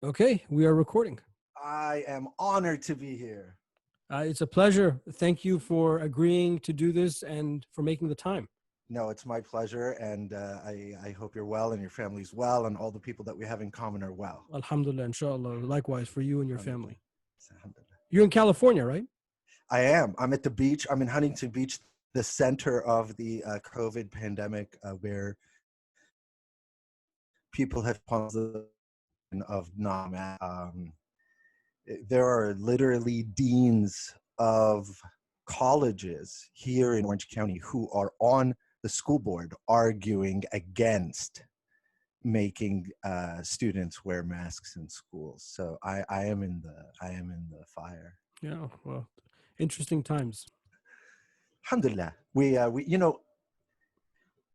Okay, we are recording. I am honored to be here. It's a pleasure. Thank you for agreeing to do this and for making the time. No, it's my pleasure, and I hope you're well and your family's well, and all the people that we have in common are well. Alhamdulillah, inshallah. Likewise for you and your Alhamdulillah. family. Alhamdulillah. You're in California, right? I am. I'm at the beach. I'm in Huntington Beach, the center of the COVID pandemic, where people have of non. There are literally deans of colleges here in Orange County who are on the school board arguing against making students wear masks in schools. So I am in the fire. Yeah, well, interesting times. Alhamdulillah. We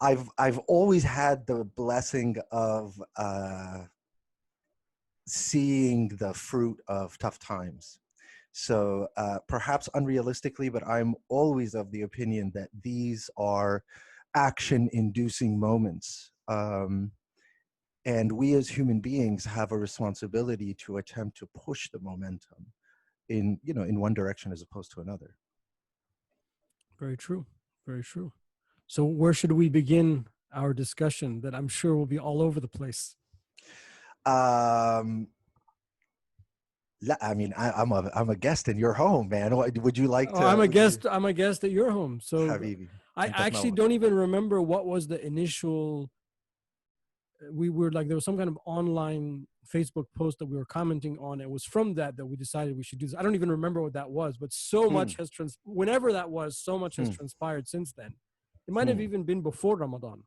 I've always had the blessing of seeing the fruit of tough times. So perhaps unrealistically, but I'm always of the opinion that these are action-inducing moments. And we as human beings have a responsibility to attempt to push the momentum in one direction as opposed to another. Very true. Very true. So where should we begin our discussion that I'm sure will be all over the place? I mean, I'm a guest in your home, man. Would you like to? I'm a guest at your home. So Habibi. I actually don't even remember what was the initial. We were like, there was some kind of online Facebook post that we were commenting on. It was from that we decided we should do this. I don't even remember what that was, but so much has whenever that was, so much has transpired since then. It might have even been before Ramadan.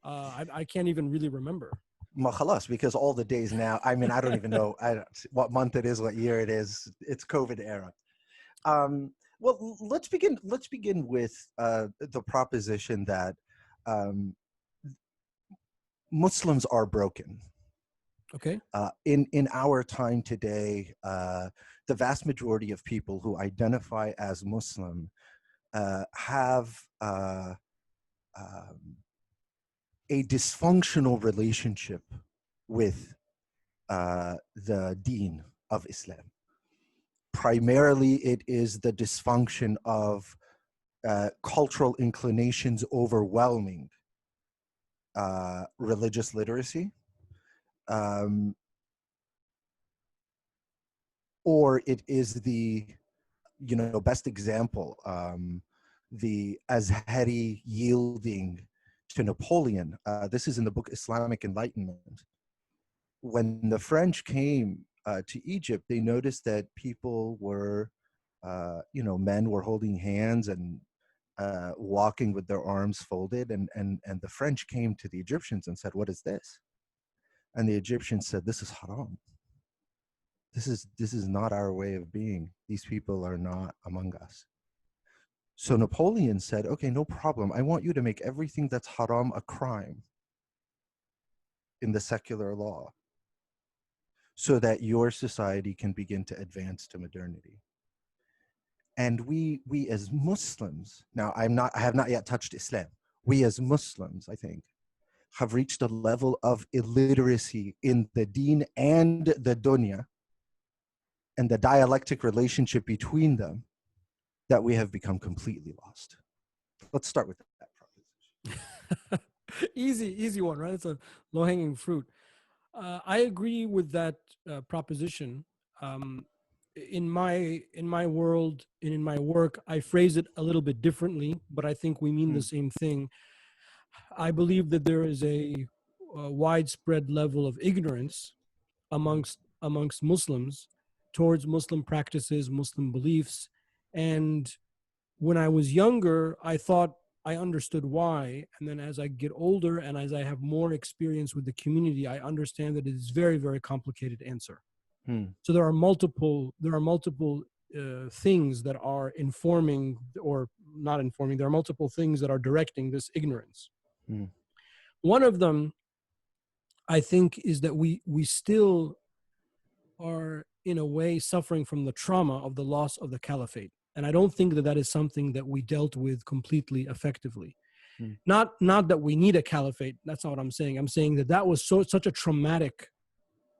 I can't even really remember. Khalas, because all the days now, I mean, I don't even know what month it is, what year it is. It's COVID era. Well, let's begin with the proposition that Muslims are broken. Okay. In our time today, the vast majority of people who identify as Muslim have a dysfunctional relationship with the deen of Islam. Primarily, it is the dysfunction of cultural inclinations overwhelming religious literacy, or it is the best example, the Azhari yielding to Napoleon. This is in the book Islamic Enlightenment. When the French came to Egypt, they noticed that people were, men were holding hands and walking with their arms folded, and the French came to the Egyptians and said, "What is this?" And the Egyptians said, "This is haram. This is not our way of being. These people are not among us." So Napoleon said, "Okay, no problem. I want you to make everything that's haram a crime in the secular law, so that your society can begin to advance to modernity." And we as Muslims, now I have not yet touched Islam. We as Muslims, I think, have reached a level of illiteracy in the deen and the dunya, and the dialectic relationship between them, that we have become completely lost. Let's start with that proposition. Easy one, right? It's a low-hanging fruit. I agree with that proposition. In my world and in my work, I phrase it a little bit differently, but I think we mean the same thing. I believe that there is a widespread level of ignorance amongst Muslims towards Muslim practices, Muslim beliefs. And when I was younger, I thought I understood why. And then as I get older and as I have more experience with the community, I understand that it is very, very complicated answer. So there are multiple things that are informing or not informing. There are multiple things that are directing this ignorance. One of them, I think, is that we still are in a way suffering from the trauma of the loss of the caliphate. And I don't think that is something that we dealt with completely effectively. Not that we need a caliphate. That's not what I'm saying. I'm saying that was such a traumatic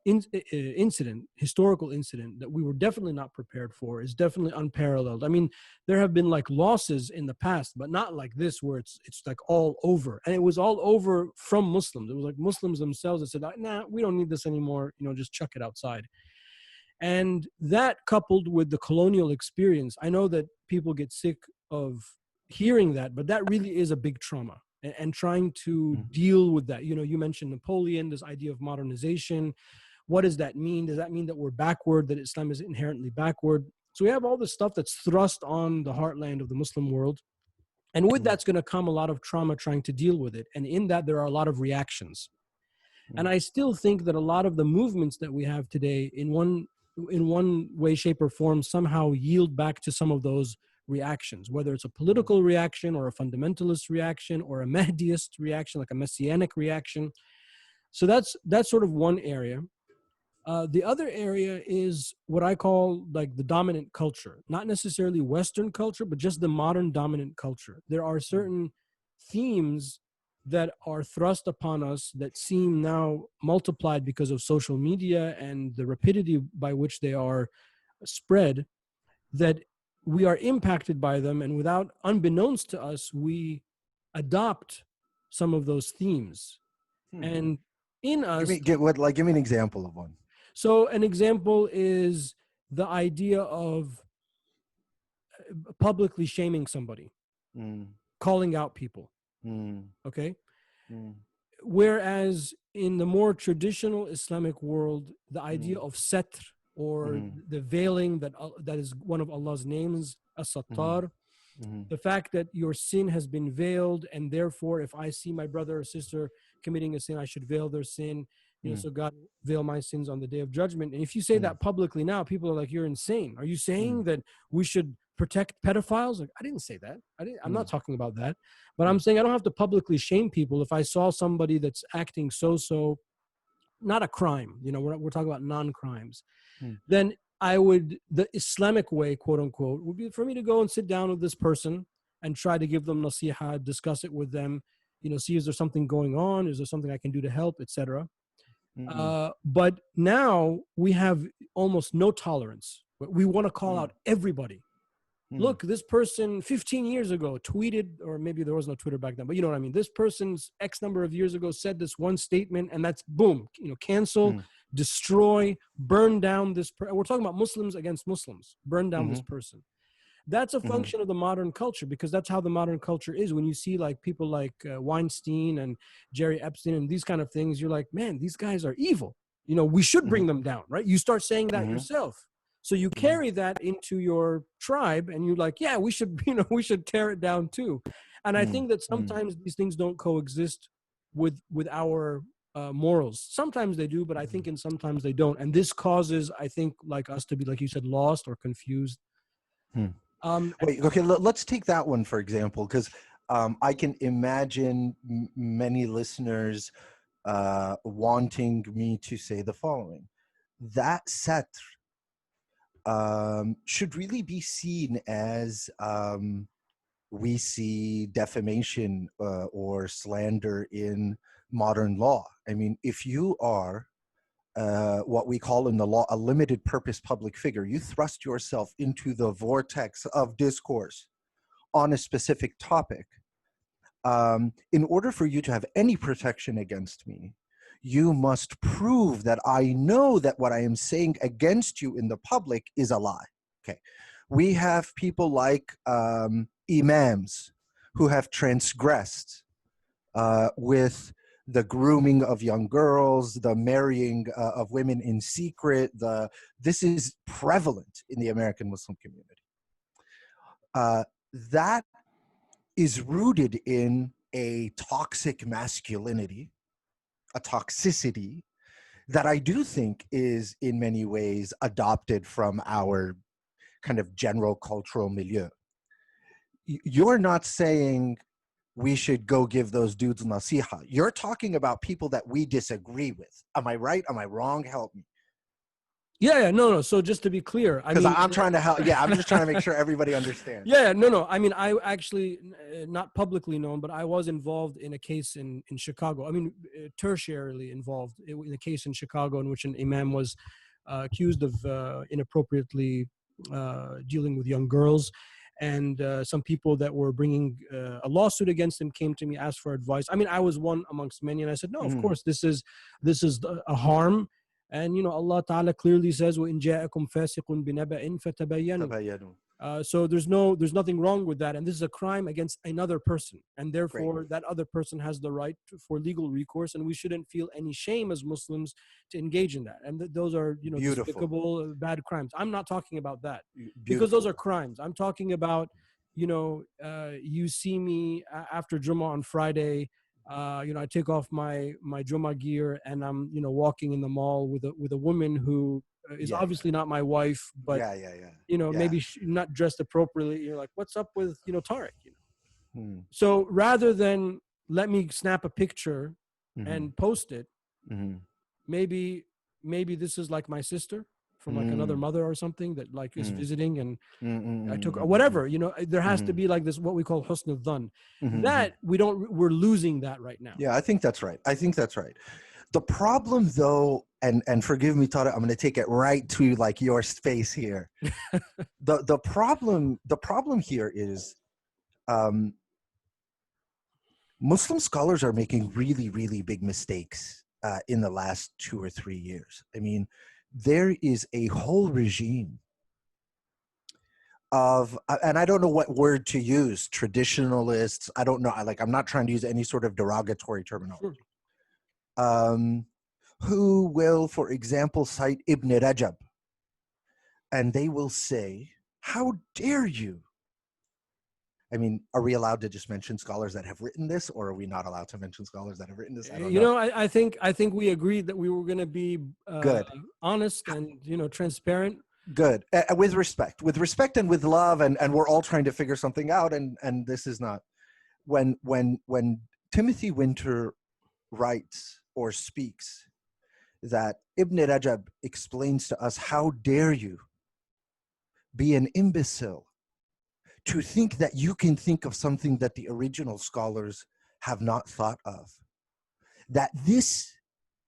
historical incident that we were definitely not prepared for is definitely unparalleled. I mean, there have been like losses in the past, but not like this where it's like all over. And it was all over from Muslims. It was like Muslims themselves that said, nah, we don't need this anymore. Just chuck it outside. And that coupled with the colonial experience, I know that people get sick of hearing that, but that really is a big trauma. And trying to deal with that. You mentioned Napoleon, this idea of modernization. What does that mean? Does that mean that we're backward, that Islam is inherently backward? So we have all this stuff that's thrust on the heartland of the Muslim world. And with that's going to come a lot of trauma trying to deal with it. And in that, there are a lot of reactions. And I still think that a lot of the movements that we have today, in one way, shape, or form, somehow yield back to some of those reactions, whether it's a political reaction or a fundamentalist reaction or a Mahdiist reaction, like a messianic reaction. So that's sort of one area. The other area is what I call like the dominant culture, not necessarily Western culture, but just the modern dominant culture. There are certain themes that are thrust upon us that seem now multiplied because of social media and the rapidity by which they are spread, that we are impacted by them, and without, unbeknownst to us, we adopt some of those themes. And in us, give me an example of one. so an example is the idea of publicly shaming somebody, calling out people. Okay. Whereas in the more traditional Islamic world, the idea of satr, or the veiling, that is one of Allah's names, as-sattar, the fact that your sin has been veiled, and therefore if I see my brother or sister committing a sin, I should veil their sin. So God veil my sins on the day of judgment. And if you say that publicly now, people are like, you're insane. Are you saying that we should protect pedophiles? Like, I didn't say that. I'm not talking about that. But I'm saying I don't have to publicly shame people if I saw somebody that's acting so, not a crime, we're talking about non-crimes. Then the Islamic way, quote unquote, would be for me to go and sit down with this person and try to give them nasiha, discuss it with them, see, is there something going on? Is there something I can do to help, etc. But now we have almost no tolerance. We want to call out everybody. Look, this person 15 years ago tweeted, or maybe there was no Twitter back then, but you know what I mean? This person's X number of years ago said this one statement, and that's boom, cancel, destroy, burn down this. We're talking about Muslims against Muslims. Burn down this person. That's a function of the modern culture, because that's how the modern culture is. When you see like people like Weinstein and Jerry Epstein and these kind of things, you're like, man, these guys are evil. We should bring them down, right? You start saying that yourself. So you carry that into your tribe, and you're like, yeah, we should, we should tear it down too. And I think that sometimes these things don't coexist with our morals. Sometimes they do, but I think sometimes they don't. And this causes, I think, like us to be, like you said, lost or confused. Wait, okay, let's take that one for example, because I can imagine many listeners wanting me to say the following. That satr should really be seen as we see defamation or slander in modern law. I mean, if you are what we call in the law a limited purpose public figure, you thrust yourself into the vortex of discourse on a specific topic. In order for you to have any protection against me, you must prove that I know that what I am saying against you in the public is a lie. Okay. We have people like imams who have transgressed with the grooming of young girls, the marrying of women in secret. This is prevalent in the American Muslim community. That is rooted in a toxic masculinity, a toxicity that I do think is in many ways adopted from our kind of general cultural milieu. You're not saying we should go give those dudes nasiha. You're talking about people that we disagree with. Am I right? Am I wrong? Help me. Yeah, no. So just to be clear, I Because mean, I'm trying to help. Yeah, I'm just trying to make sure everybody understands. yeah, no. I mean, I actually not publicly known, but I was involved in a case in Chicago. I mean, tertiarily involved in a case in Chicago in which an imam was accused of inappropriately dealing with young girls. And some people that were bringing a lawsuit against him came to me, asked for advice. I mean, I was one amongst many, and I said, no, of Mhm. course, this is a harm. And Allah Ta'ala clearly says, وَإِن جَاءَكُمْ فَاسِقٌ بِنَبَإٍ فَتَبَيَّنُوا. Tabayyanu. So there's nothing wrong with that, and this is a crime against another person, and Great. therefore that other person has the right for legal recourse, and we shouldn't feel any shame as Muslims to engage in that. And those are Beautiful. despicable, bad crimes. I'm not talking about that because those are Beautiful. crimes. I'm talking about you see me after Jummah on Friday. I take off my Jummah gear and I'm walking in the mall with a woman who is Yeah, yeah, obviously not my wife, but yeah, yeah, yeah, yeah. maybe not dressed appropriately. You're like, what's up with, Tarek? Hmm. So rather than let me snap a picture Mm-hmm. and post it, Mm-hmm. maybe, maybe this is like my sister from like another Mm. mother or something that like is Mm. visiting, and Mm, I took, or mm, mm, whatever, there has to mm, be like this, what we call husn al-dhan. mm. That we're losing that right now. Yeah, I think that's right. I think that's right. The problem, though, and forgive me, Tara, I'm going to take it right to like your space here. The problem here is um, Muslim scholars are making really, really big mistakes in the last 2 or 3 years. I mean, there is a whole regime of, and I don't know what word to use, traditionalists. I don't know. I'm not trying to use any sort of derogatory terminology. Sure. Um, who will, for example, cite Ibn Rajab, and they will say, "How dare you?" I mean, are we allowed to just mention scholars that have written this, or are we not allowed to mention scholars that have written this? I don't know. I think we agreed that we were going to be Good, honest and transparent. good. With respect, and with love, and we're all trying to figure something out. And this is not when Timothy Winter writes or speaks that Ibn Rajab explains to us, "How dare you be an imbecile to think that you can think of something that the original scholars have not thought of." That this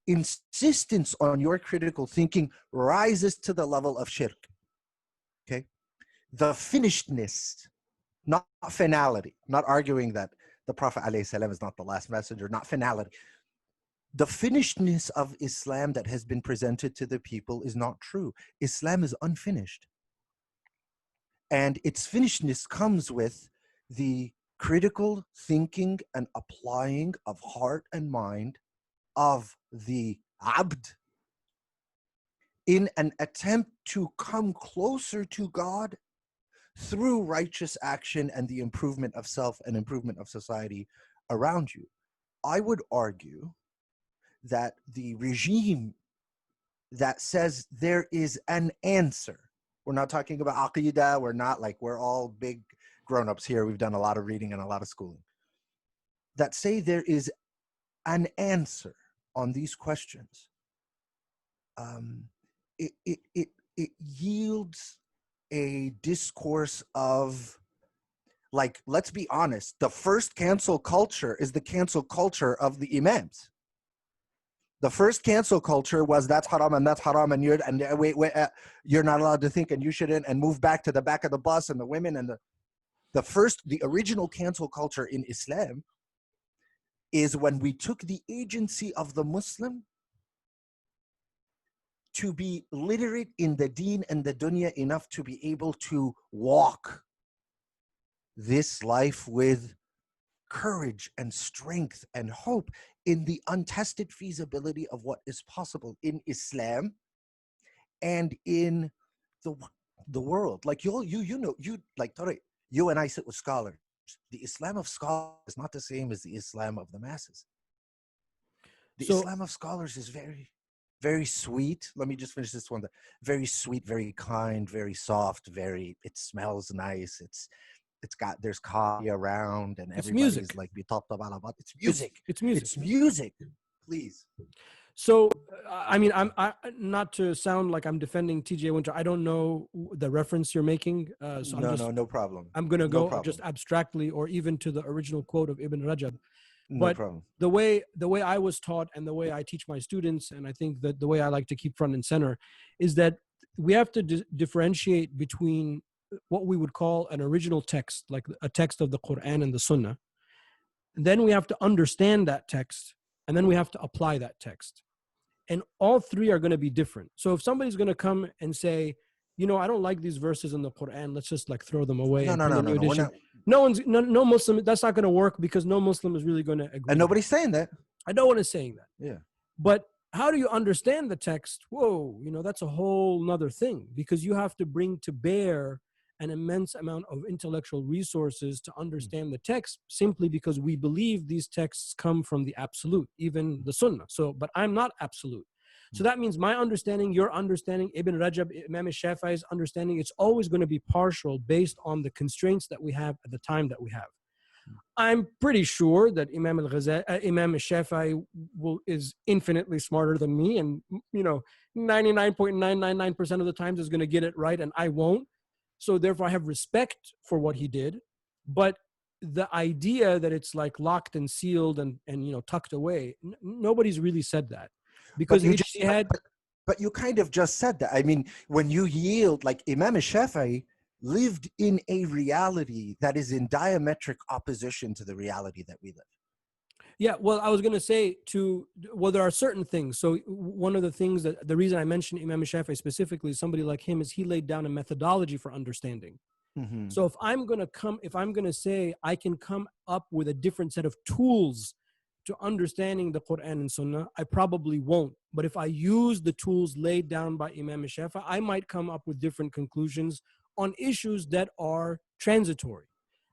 insistence on your critical thinking rises to the level of shirk. Okay? The finishedness, not finality. I'm not arguing that the Prophet ﷺ is not the last messenger, not finality. The finishedness of Islam that has been presented to the people is not true. Islam is unfinished. And its finishedness comes with the critical thinking and applying of heart and mind of the abd in an attempt to come closer to God through righteous action and the improvement of self and improvement of society around you. I would argue that the regime that says there is an answer, we're not talking about aqidah, we're all big grown-ups here, we've done a lot of reading and a lot of schooling, that say there is an answer on these questions, it yields a discourse of, like, let's be honest, the first cancel culture is the cancel culture of the imams. The first cancel culture was that's haram and you're not allowed to think and you shouldn't, and move back to the back of the bus, and the women, and the original cancel culture in Islam is when we took the agency of the Muslim to be literate in the deen and the dunya enough to be able to walk this life with courage and strength and hope in the untested feasibility of what is possible in Islam and in the world. Like you like Tariq, you and I sit with scholars. The Islam of scholars is not the same as the Islam of the masses. The So Islam of scholars is very, very sweet. Let me just finish this one. Very sweet, very kind, very soft, it smells nice. There's coffee around and it's everybody's music. like, it's It's music. it's music. It's music. Please. So, I mean, I not to sound like I'm defending T.J. Winter. I don't know the reference you're making, so No, no, no problem. I'm gonna No go just problem. abstractly, or even to the original quote of Ibn Rajab. No But problem. the way I was taught, and the way I teach my students, and I think that the way I like to keep front and center, is that we have to differentiate between what we would call an original text, like a text of the Quran and the Sunnah. And then we have to understand that text, and then we have to apply that text. And all three are going to be different. So if somebody's going to come and say, I don't like these verses in the Quran, let's just like throw them away No, and no, print no, a no, new no. We're edition. not, No Muslim, that's not going to work, because no Muslim is really going to agree and to that. nobody's saying that. No one is saying that. Yeah. But how do you understand the text? Whoa, that's a whole nother thing, because you have to bring to bear an immense amount of intellectual resources to understand the text, simply because we believe these texts come from the absolute, even the Sunnah. So, but I'm not absolute. So that means my understanding, your understanding, Ibn Rajab, Imam Shafi'i's understanding, it's always going to be partial based on the constraints that we have at the time that we have. I'm pretty sure that Imam Shafi'i is infinitely smarter than me, and 99.999% of the times is going to get it right, and I won't. So therefore, I have respect for what he did. But the idea that it's like locked and sealed and tucked away, nobody's really said that, But because you just, ijtihad. but you kind of just said that. I mean, when you yield, like Imam Shafi'i lived in a reality that is in diametric opposition to the reality that we live. Yeah, well, I was going to say there are certain things. So one of the things that the reason I mentioned Imam Shafi'i specifically, somebody like him, is he laid down a methodology for understanding. Mm-hmm. So if I'm going to say I can come up with a different set of tools to understanding the Quran and Sunnah, I probably won't. But if I use the tools laid down by Imam Shafi'i, I might come up with different conclusions on issues that are transitory.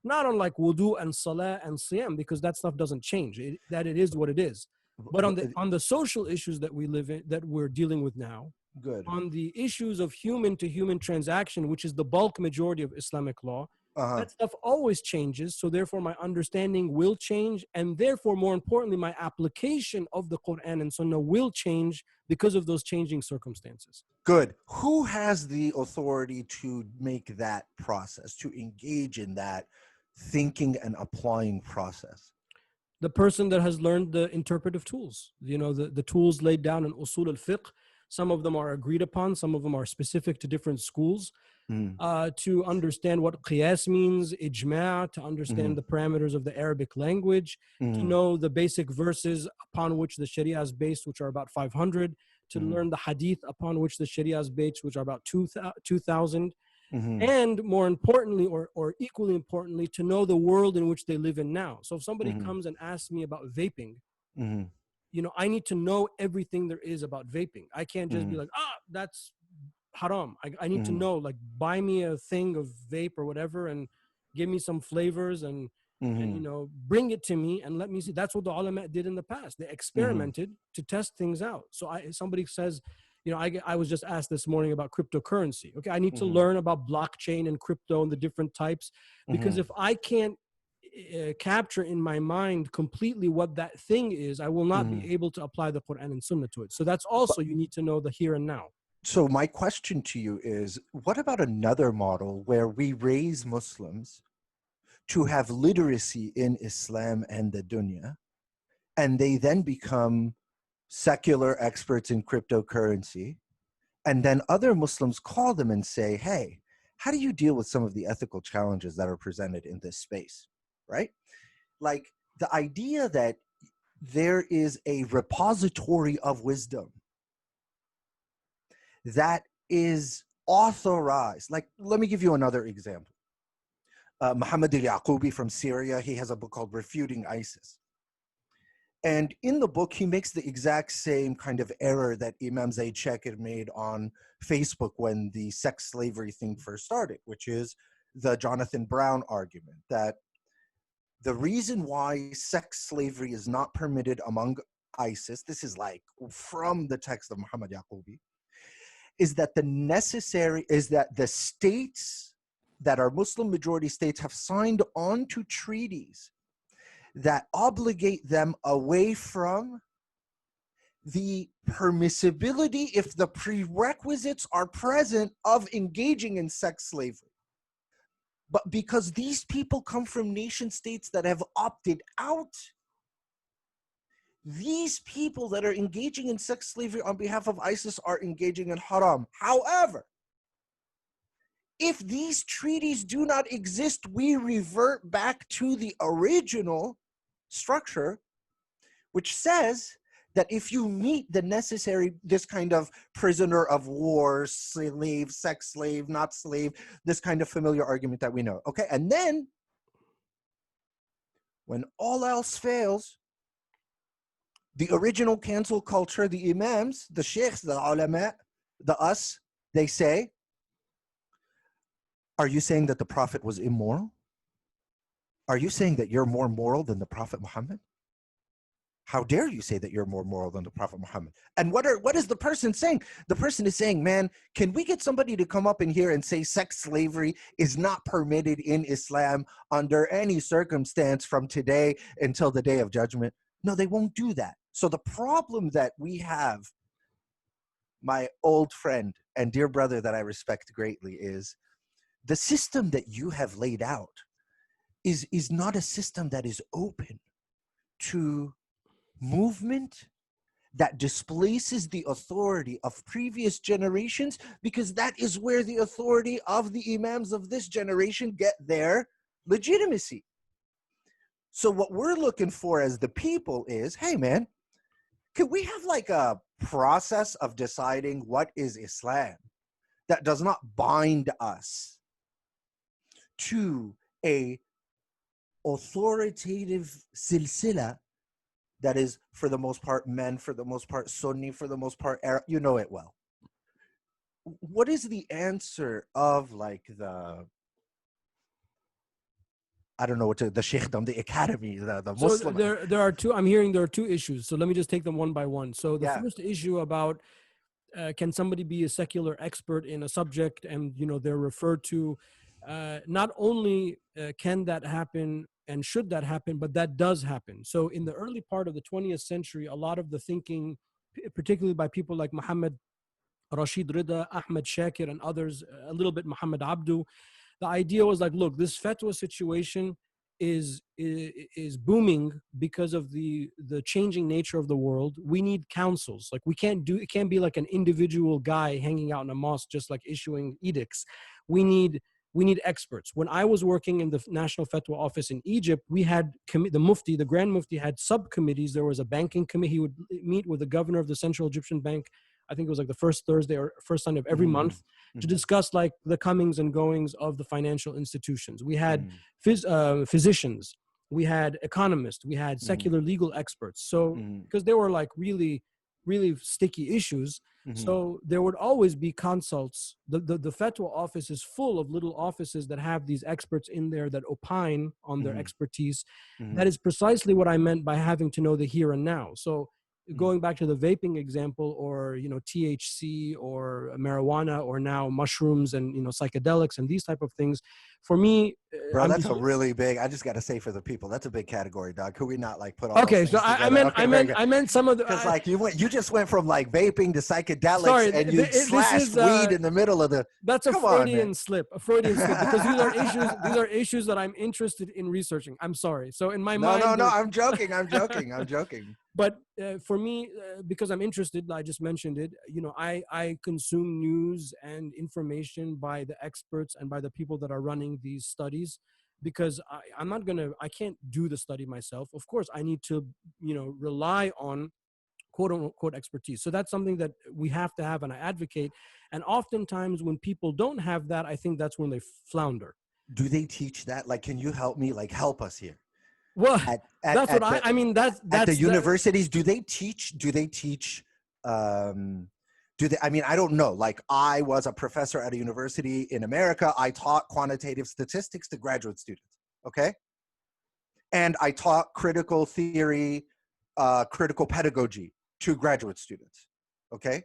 Not on like wudu and salah and siyam, because that stuff doesn't change. It is what it is. But on the social issues that we live in, that we're dealing with now, Good. on the issues of human to human transaction, which is the bulk majority of Islamic law, that stuff always changes. So therefore, my understanding will change. And therefore, more importantly, my application of the Quran and Sunnah will change because of those changing circumstances. Good. Who has the authority to make that process, to engage in that thinking and applying process? The person that has learned the interpretive tools, the tools laid down in usul al-fiqh. Some of them are agreed upon, some of them are specific to different schools. To understand what qiyas means, ijma', to understand the parameters of the Arabic language, to know the basic verses upon which the Sharia is based, which are about 500, to learn the hadith upon which the Sharia is based, which are about 2,000. And more importantly, or equally importantly, to know the world in which they live in now. So if somebody comes and asks me about vaping, I need to know everything there is about vaping. I can't just be like, that's haram. I need to know, like, buy me a thing of vape or whatever and give me some flavors and bring it to me and let me see. That's what the ulama did in the past. They experimented to test things out. So somebody says, I was just asked this morning about cryptocurrency. Okay, I need to learn about blockchain and crypto and the different types, because if I can't capture in my mind completely what that thing is, I will not be able to apply the Quran and Sunnah to it. So that's also, you need to know the here and now. So my question to you is, what about another model where we raise Muslims to have literacy in Islam and the dunya, and they then become secular experts in cryptocurrency, and then other Muslims call them and say, hey, how do you deal with some of the ethical challenges that are presented in this space, right? Like the idea that there is a repository of wisdom that is authorized. Like, let me give you another example. Muhammad al-Yaqubi from Syria, he has a book called Refuting ISIS. And in the book, he makes the exact same kind of error that Imam Zaid Shakir made on Facebook when the sex slavery thing first started, which is the Jonathan Brown argument that the reason why sex slavery is not permitted among ISIS, this is like from the text of Muhammad Yaqubi, is that the states that are Muslim majority states have signed on to treaties that obligate them away from the permissibility, if the prerequisites are present, of engaging in sex slavery. But because these people come from nation states that have opted out, these people that are engaging in sex slavery on behalf of ISIS are engaging in haram. However, if these treaties do not exist, we revert back to the original structure, which says that if you meet the necessary, this kind of prisoner of war, slave, sex slave, not slave, this kind of familiar argument that we know. Okay, and then when all else fails, the original cancel culture, the imams, the sheikhs, the ulama, the us, they say, are you saying that the Prophet was immoral? Are you saying that you're more moral than the Prophet Muhammad? How dare you say that you're more moral than the Prophet Muhammad? And what is the person saying? The person is saying, man, can we get somebody to come up in here and say sex slavery is not permitted in Islam under any circumstance from today until the day of judgment? No, they won't do that. So the problem that we have, my old friend and dear brother that I respect greatly, is the system that you have laid out is not a system that is open to movement that displaces the authority of previous generations, because that is where the authority of the imams of this generation get their legitimacy. So what we're looking for as the people is, hey man, could we have like a process of deciding what is Islam that does not bind us to a authoritative silsila that is, for the most part, men, for the most part, Sunni, for the most part, Arab? You know it well. What is the answer of like the, I don't know what to, the Sheikhdom, the academy, the So Muslim? there are two. I'm hearing there are two issues. So let me just take them one by one. So the Yeah. first issue about can somebody be a secular expert in a subject, and they're referred to. Not only can that happen and should that happen, but that does happen. So in the early part of the 20th century, a lot of the thinking, particularly by people like Muhammad Rashid Rida, Ahmed Shakir, and others, a little bit Muhammad Abdu, the idea was like, look, this fatwa situation is booming because of the changing nature of the world. We need councils. Like, it can't be like an individual guy hanging out in a mosque just like issuing edicts. We need experts. When I was working in the National Fatwa Office in Egypt, we had the Grand Mufti had subcommittees. There was a banking committee. He would meet with the governor of the Central Egyptian Bank. I think it was like the first Thursday or first Sunday of every month, to discuss like the comings and goings of the financial institutions. We had physicians, we had economists, we had secular legal experts. So because they were like really, really sticky issues, so there would always be consults. The fatwa office is full of little offices that have these experts in there that opine on their expertise. That is precisely what I meant by having to know the here and now. So going back to the vaping example, or THC or marijuana, or now mushrooms and psychedelics and these type of things, for me, Bro, that's a really big, I just got to say for the people, that's a big category, dog. Could we not like put all okay, those so things together? I meant some of the, because like you just went from like vaping to psychedelics, sorry, and you slashed weed in the middle of the. That's a Freudian slip, because these are issues that I'm interested in researching. I'm sorry. So in my mind, no, I'm joking. But for me, because I'm interested, I just mentioned it. I consume news and information by the experts and by the people that are running these studies, because I can't do the study myself. Of course, I need to, rely on quote unquote expertise. So that's something that we have to have, and I advocate. And oftentimes when people don't have that, I think that's when they flounder. Do they teach that? Like, can you help me? Like, help us here. Well, that's what I mean. That's at the universities. Do they teach? I mean, I don't know. Like, I was a professor at a university in America. I taught quantitative statistics to graduate students. Okay, and I taught critical theory, critical pedagogy to graduate students. Okay,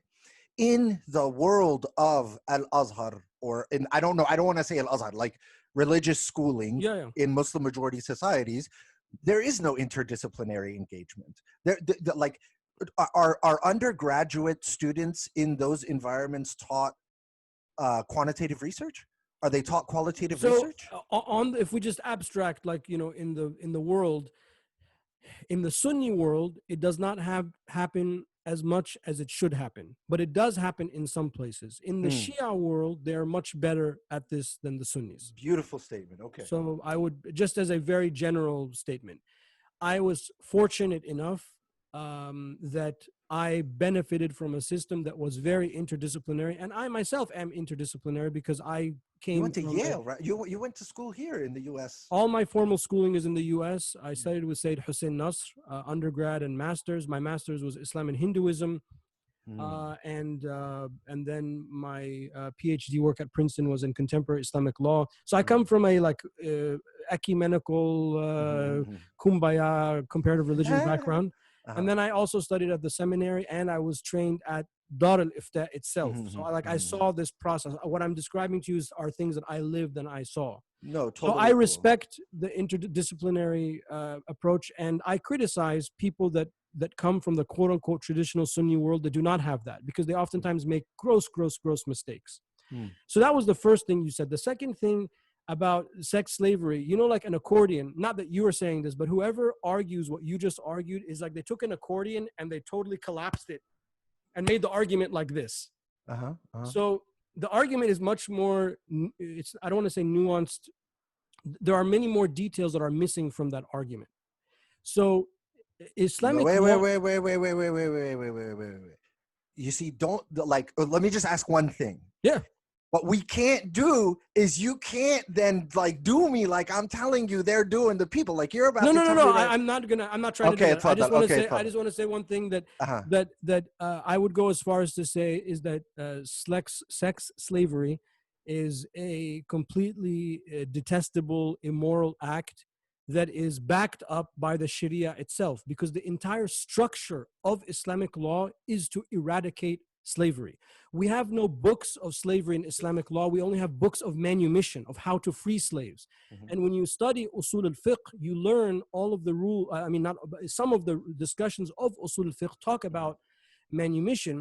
in the world of Al-Azhar, or in, I don't know, I don't want to say Al-Azhar, like religious schooling in Muslim majority societies, there is no interdisciplinary engagement. Like, are undergraduate students in those environments taught quantitative research? Are they taught qualitative So research? on if we just abstract, like, in the world, in the Sunni world, it does not have happen as much as it should happen, but it does happen in some places. In the Hmm. Shia world, they are much better at this than the Sunnis. Beautiful statement. Okay. So I would, just as a very general statement, I was fortunate enough that I benefited from a system that was very interdisciplinary, and I myself am interdisciplinary because I You came went to from Yale, right? You went to school here in the U.S. all my formal schooling is in the U.S. I studied with Sayyid Hussein Nasr, undergrad and master's. My master's was Islam and Hinduism, Hmm. and then my PhD work at Princeton was in contemporary Islamic law. So I Hmm. come from a ecumenical, Hmm. kumbaya, comparative religion background, and Uh-huh. then I also studied at the seminary, and I was trained at Dar al Ifta itself. So Mhm, I mhm. saw this process. What I'm describing to you are things that I lived and I saw. No, So I totally cool. respect the interdisciplinary approach, and I criticize people that come from the quote unquote traditional Sunni world that do not have that, because they oftentimes make gross mistakes. Mm. So that was the first thing you said. The second thing about sex slavery, like an accordion, not that you were saying this, but whoever argues what you just argued is like they took an accordion and they totally collapsed it and made the argument like this. Uh-huh. Uh-huh. So the argument is much more, I don't want to say nuanced. There are many more details that are missing from that argument. So No, Islamic wait, wait, law, wait, wait, wait, wait, wait, wait, wait, wait, wait, wait, wait. You see, don't like. Let me just ask one thing. yeah. What we can't do is you can't then like do me like I'm telling you they're doing the people. Like you're about No, to no, no, tell no. me that. I'm not trying to do that. I just want to Okay, say, I Fadal. just want to say one thing that Uh-huh. I would go as far as to say is that sex slavery is a completely detestable, immoral act that is backed up by the Sharia itself, because the entire structure of Islamic law is to eradicate slavery. We have no books of slavery in Islamic law. We only have books of manumission, of how to free slaves. Mhm. And when you study usul al-fiqh, you learn all of the rule. I mean, not some of the discussions of usul al-fiqh talk about manumission.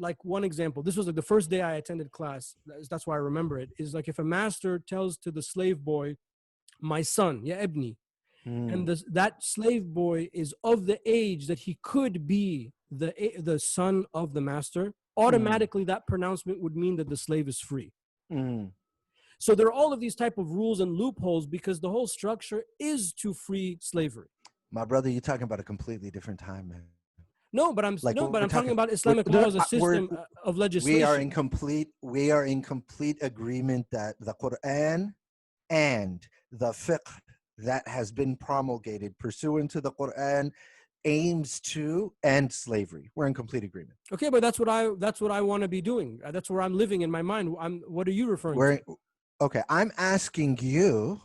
Like one example, this was like the first day I attended class. That's why I remember it. Is like if a master tells to the slave boy, "My son, ya ibni," and Mm. that slave boy is of the age that he could be the son of the master, Mm. automatically that pronouncement would mean that the slave is free. Mm. So there are all of these type of rules and loopholes because the whole structure is to free slavery. My brother, you're talking about a completely different time, man. No, but Like we're I'm talking talking, about Islamic law as a system of legislation. we are in complete agreement that the Quran and the fiqh that has been promulgated pursuant to the Quran aims to end slavery. We're in complete agreement. Okay, but that's what I want to be doing. That's where I'm living in my mind. What are you referring to? We're okay. I'm asking you,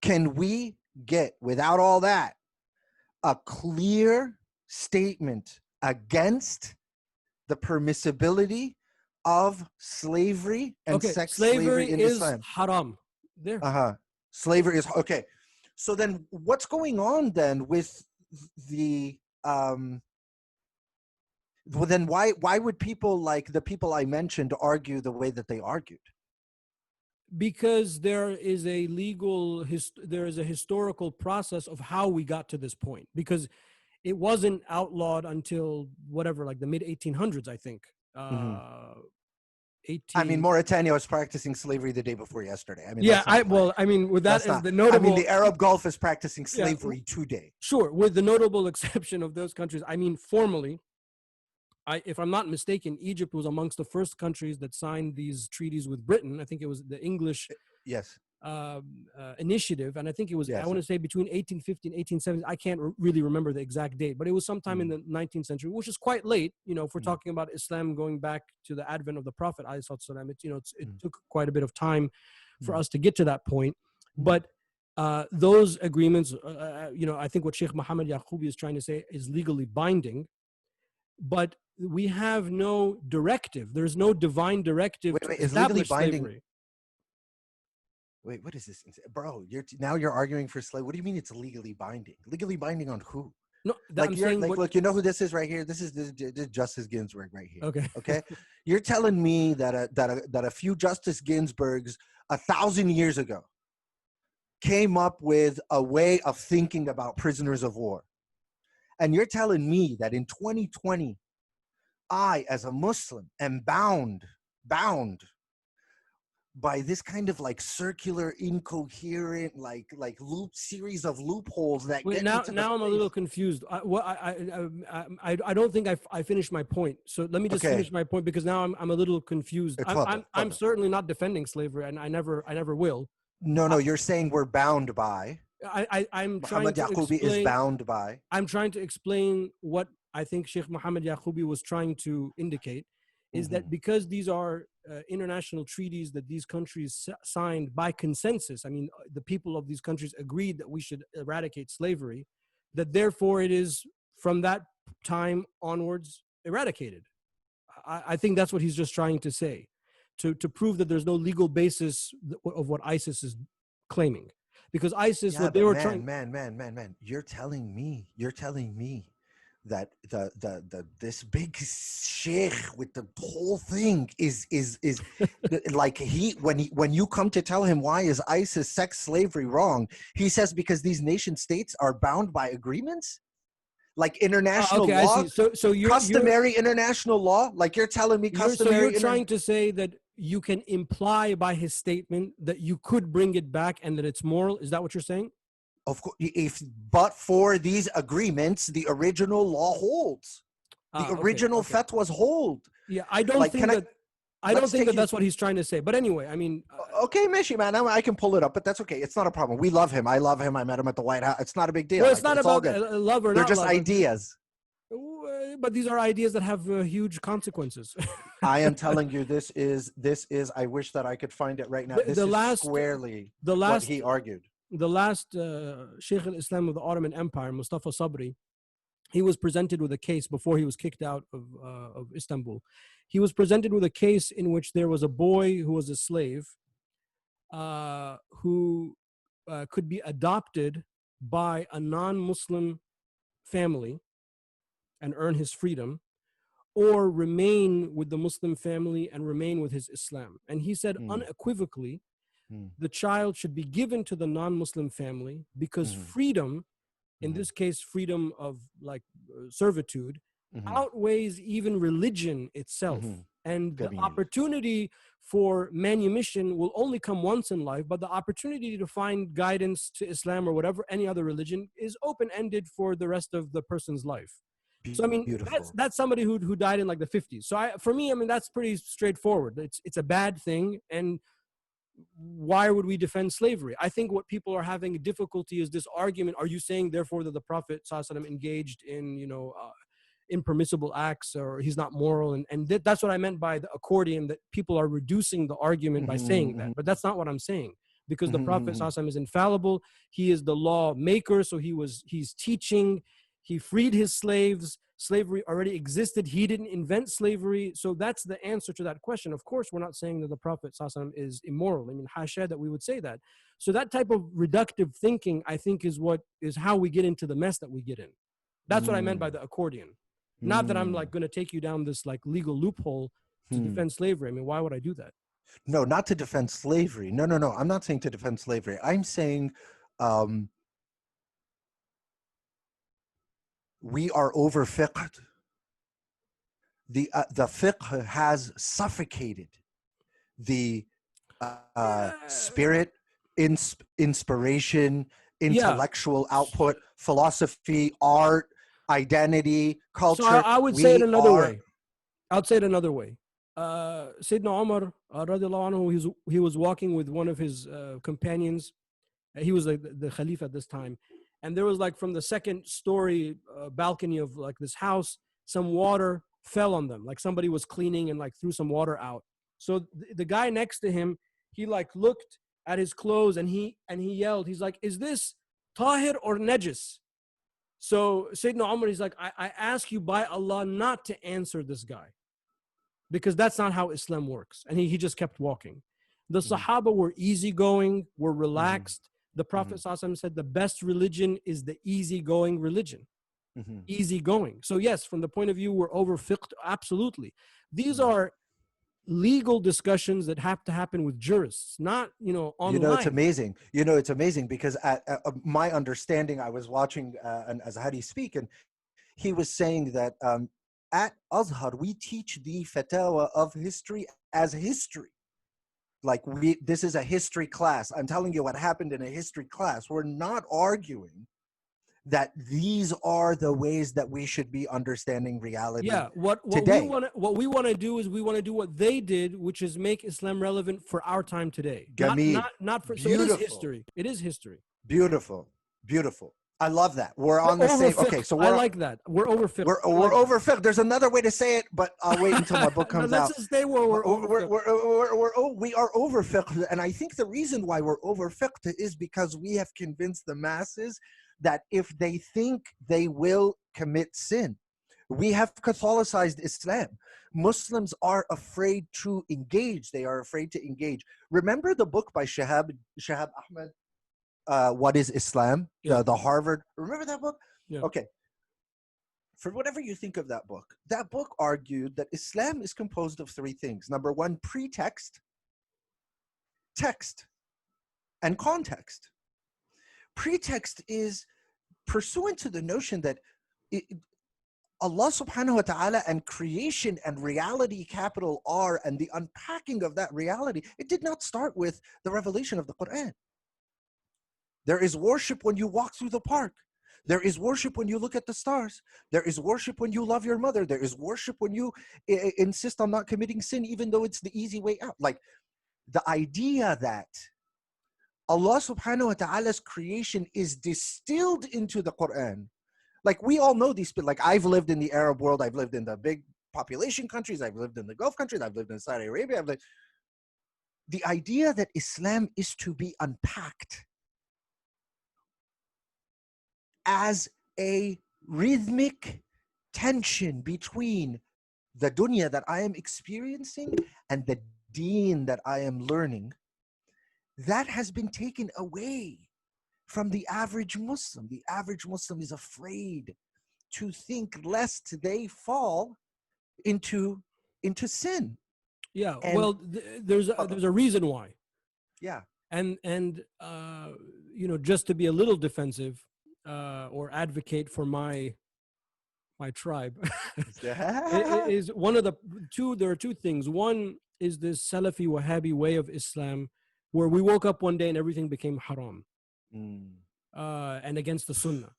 can we get without all that a clear statement against the permissibility of slavery and Okay, sex slavery slavery in is Islam? haram. There. Uh-huh. Slavery is okay. So then what's going on then with the well then why would people like the people I mentioned argue the way that they argued? Because there is there is a historical process of how we got to this point, because it wasn't outlawed until whatever, like the mid 1800s, I think. Mm-hmm. 18 Mauritania was practicing slavery the day before yesterday. Yeah, Let's not lie. I mean, with that That's as not. the notable, The Arab Gulf is practicing yeah, slavery today. sure, with the notable exception of those countries. I mean, formally, if I'm not mistaken, Egypt was amongst the first countries that signed these treaties with Britain. I think it was the English Yes. initiative, and I think it was, I Yes. want to say, between 1850 and 1870. I can't really remember the exact date, but it was sometime in the 19th century, which is quite late. If we're talking about Islam going back to the advent of the Prophet, it took quite a bit of time for us to get to that point. But those agreements, I think what Sheikh Mohammed Yaqoubi is trying to say is legally binding, but we have no directive. There's no divine directive to Wait, is legally establish binding? slavery. Wait, what is this, bro? You're arguing for slave. What do you mean it's legally binding? Legally binding on who? No, that I'm Like you're saying like, what. look, you know who this is right here? This is Justice Ginsburg right here. Okay. Okay, you're telling me that a few Justice Ginsburgs 1,000 years ago came up with a way of thinking about prisoners of war, and you're telling me that in 2020, I, as a Muslim, am bound by this kind of like circular, incoherent, like loop series of loopholes that Wait, get me now to the now I'm a little place. confused. I don't think I finished my point. So let me just Okay, finish my point because now I'm a little confused. I'm اتفضل. certainly not defending slavery, and I never will. No, I, no, you're saying we're bound by. I'm trying Muhammad to Yaqoubi is explain. bound by. I'm trying to explain what I think Sheikh Mohammed Yaqoubi was trying to indicate is Mhm, that because these are international treaties that these countries signed by consensus, I mean, the people of these countries agreed that we should eradicate slavery, that therefore it is from that time onwards eradicated. I think that's what he's just trying to say, to prove that there's no legal basis of what ISIS is claiming. Because ISIS, Yeah, what they but were man, trying, man, you're telling me that the this big sheikh with the whole thing is like when you come to tell him why is ISIS sex slavery wrong, he says because these nation states are bound by agreements like international okay, I law, see. So customary international law. Like you're telling me you're customary trying to say that you can imply by his statement that you could bring it back and that it's moral. Is that what you're saying? of course, if but for these agreements, the original law holds. The Okay, original okay. fatwas hold. Yeah, I don't Like, think that let's take you. that's what he's trying to say. But anyway, I mean, Okay, Mishi, man, I can pull it up, but that's okay. It's not a problem. We love him. I love him. I met him at the White House. It's not a big deal. well, it's Like, not it's all about good. love or They're not just love. ideas. But these are ideas that have huge consequences. I am telling you, this is. I wish that I could find it right now. This The is last, squarely the what last, he argued. the last Sheikh al-Islam of the Ottoman Empire, Mustafa Sabri, he was presented with a case before he was kicked out of Istanbul. He was presented with a case in which there was a boy who was a slave who could be adopted by a non-Muslim family and earn his freedom, or remain with the Muslim family and remain with his Islam. And he said Mm, unequivocally, mm, the child should be given to the non-Muslim family because mhm, freedom, in mhm, this case, freedom of like servitude, mhm, outweighs even religion itself. mhm. And the Jamil. opportunity for manumission will only come once in life, but the opportunity to find guidance to Islam or whatever any other religion is open-ended for the rest of the person's life. So I mean, Beautiful. that's somebody who died in like the 50s. So for me, I mean, that's pretty straightforward. It's a bad thing, and why would we defend slavery? I think what people are having difficulty is this argument. Are you saying therefore that the Prophet ﷺ engaged in, impermissible acts, or he's not moral? And that's what I meant by the accordion, that people are reducing the argument by saying Mhm, that. But that's not what I'm saying, because the mhm, mhm, Prophet mhm. ﷺ is infallible. He is the law maker. So he's teaching. He freed his slaves. Slavery already existed. He didn't invent slavery. So that's the answer to that question. Of course, we're not saying that the Prophet ﷺ is immoral. I mean, hasha that we would say that. So that type of reductive thinking, I think, is how we get into the mess that we get in. That's what I meant by Mm, the accordion. Not that I'm like mm, going to take you down this like legal loophole to hmm. defend slavery. I mean, why would I do that? No, not to defend slavery. No, no, no. I'm not saying to defend slavery. I'm saying um, we are over fiqh. The fiqh has suffocated the Yeah, spirit, inspiration, yeah. intellectual output, philosophy, art, identity, So culture. I would say it We another are. way. I'd say it another way. Sayyidina Umar, radiallahu anhu, he was walking with one of his companions. He was like the Khalif at this time. And there was like from the second story balcony of like this house, some water fell on them. Like somebody was cleaning and like threw some water out. So the guy next to him, he like looked at his clothes and he yelled, he's like, is this tahir or najis? So Sayyidina Umar, he's like, I ask you by Allah not to answer this guy, because that's not how Islam works. And he just kept walking. The Mhm, Sahaba were easygoing, were mhm, relaxed. The Prophet mhm, ﷺ said the best religion is the easygoing religion. Mhm. easygoing. So yes, from the point of view we're over fiqh, absolutely. These Mm. are legal discussions that have to happen with jurists, not It's online. amazing. It's amazing because my understanding, I was watching an Azhari speak, and he was saying that at Azhar we teach the fatawa of history as history. Like this is a history class. I'm telling you what happened in a history class. We're not arguing that these are the ways that we should be understanding reality Yeah, what we today. want to do is we want to do what they did, which is make Islam relevant for our time today. Gamid, Not for, so it is beautiful, history. It is history. beautiful, beautiful. I love that. We're We're on the over same. Okay, fiqh. so I like that. We're over fiqh. I we're like that. over fiqh. There's another way to say it, but I'll wait until my book No, comes let's out. just stay where we're over fiqh. We are over fiqh, and I think the reason why we're over fiqh is because we have convinced the masses that if they think they will commit sin, we have Catholicized Islam. Muslims are afraid to engage. They are afraid to engage. Remember the book by Shahab Ahmed, What is Islam? Yeah, The Harvard. Remember that book? yeah, Okay. For whatever you think of that book argued that Islam is composed of three things. Number one, pretext, text, and context. Pretext is pursuant to the notion that it, Allah subhanahu wa ta'ala and creation and reality, capital R, and the unpacking of that reality, it did not start with the revelation of the Quran. There is worship when you walk through the park. There is worship when you look at the stars. There is worship when you love your mother. There is worship when you insist on not committing sin, even though it's the easy way out. Like the idea that Allah subhanahu wa ta'ala's creation is distilled into the Quran. Like we all know these, like I've lived in the Arab world. I've lived in the big population countries. I've lived in the Gulf countries. I've lived in Saudi Arabia. The idea that Islam is to be unpacked as a rhythmic tension between the dunya that I am experiencing and the deen that I am learning, that has been taken away from the average Muslim. The average Muslim is afraid to think lest they fall into sin. yeah. And Well, there's a reason why, yeah. and just to be a little defensive, or advocate for my tribe, is one of the two. There are two things. One is this Salafi Wahhabi way of Islam, where we woke up one day and everything became haram, Mm. and against the Sunnah.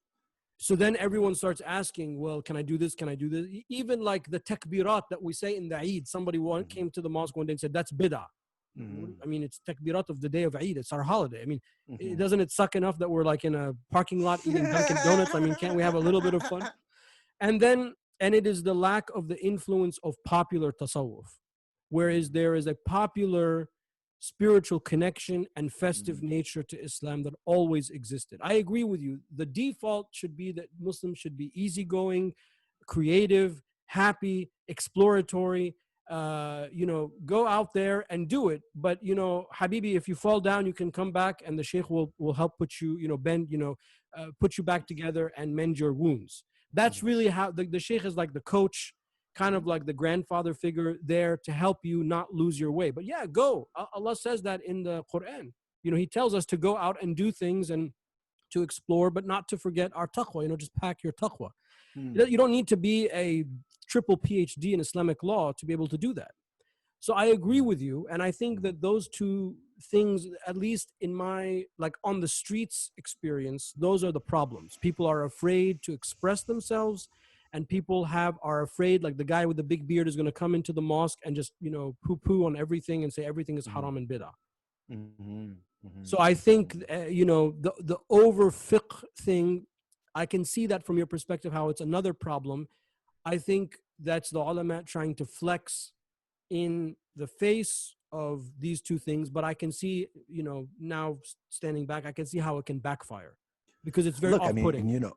So then everyone starts asking, well, can I do this? Can I do this? Even like the takbirat that we say in the Eid. Somebody came to the mosque one day and said, that's bid'ah. Mm. I mean, it's takbirat of the day of Eid. It's our holiday. I mean, Mhm. doesn't it suck enough that we're like in a parking lot eating Dunkin' Donuts? I mean, can't we have a little bit of fun? And it is the lack of the influence of popular tasawwuf, whereas there is a popular spiritual connection and festive nature to Islam that always existed. I agree with you. The default should be that Muslims should be easygoing, creative, happy, exploratory. Go out there and do it. But Habibi, if you fall down, you can come back, and the Sheikh will help put you, bend, put you back together and mend your wounds. That's really how the Sheikh is like the coach, kind of like the grandfather figure there to help you not lose your way. But yeah, go. Allah says that in the Quran. He tells us to go out and do things and to explore, but not to forget our taqwa. Just pack your taqwa. Mm. You don't need to be a triple PhD in Islamic law to be able to do that. So I agree with you. And I think that those two things, at least in my like on the streets experience, those are the problems. People are afraid to express themselves, and people are afraid, like the guy with the big beard is going to come into the mosque and just, poo on everything and say everything is haram and bid'ah. Mhm. Mhm. So I think, the over fiqh thing, I can see that from your perspective, how it's another problem. I think that's the ulama trying to flex in the face of these two things, but I can see, now standing back, I can see how it can backfire because it's very Look, I mean, off-putting.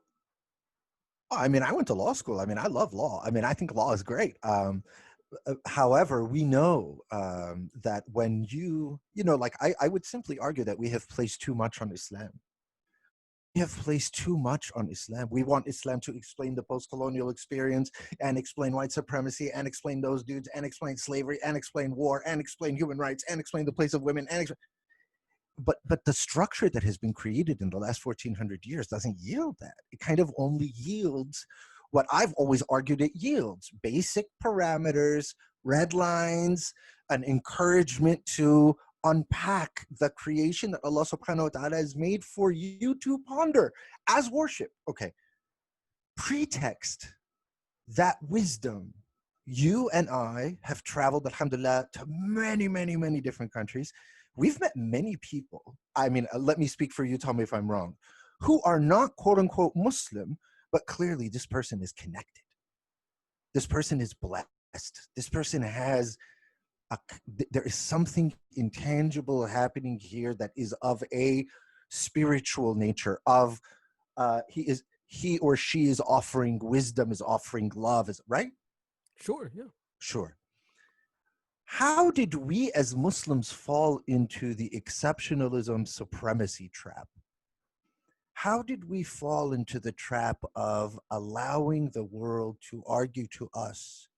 I went to law school. I mean, I love law. I mean, I think law is great. However, we know that when like I would simply argue that we have placed too much on Islam. have placed too much on Islam. We want Islam to explain the post-colonial experience and explain white supremacy and explain those dudes and explain slavery and explain war and explain human rights and explain the place of women and but the structure that has been created in the last 1400 years doesn't yield that. It kind of only yields what I've always argued it yields: basic parameters, red lines, an encouragement to unpack the creation that Allah subhanahu wa ta'ala has made for you to ponder as worship. Okay, pretext that wisdom. You and I have traveled, alhamdulillah, to many, many, many different countries. We've met many people, I mean, let me speak for you, tell me if I'm wrong, who are not quote unquote Muslim, but clearly this person is connected. This person is blessed. This person has there is something intangible happening here that is of a spiritual nature, of he or she is offering wisdom, is offering love, is right? Sure, yeah. Sure. How did we as Muslims fall into the exceptionalism supremacy trap? How did we fall into the trap of allowing the world to argue to us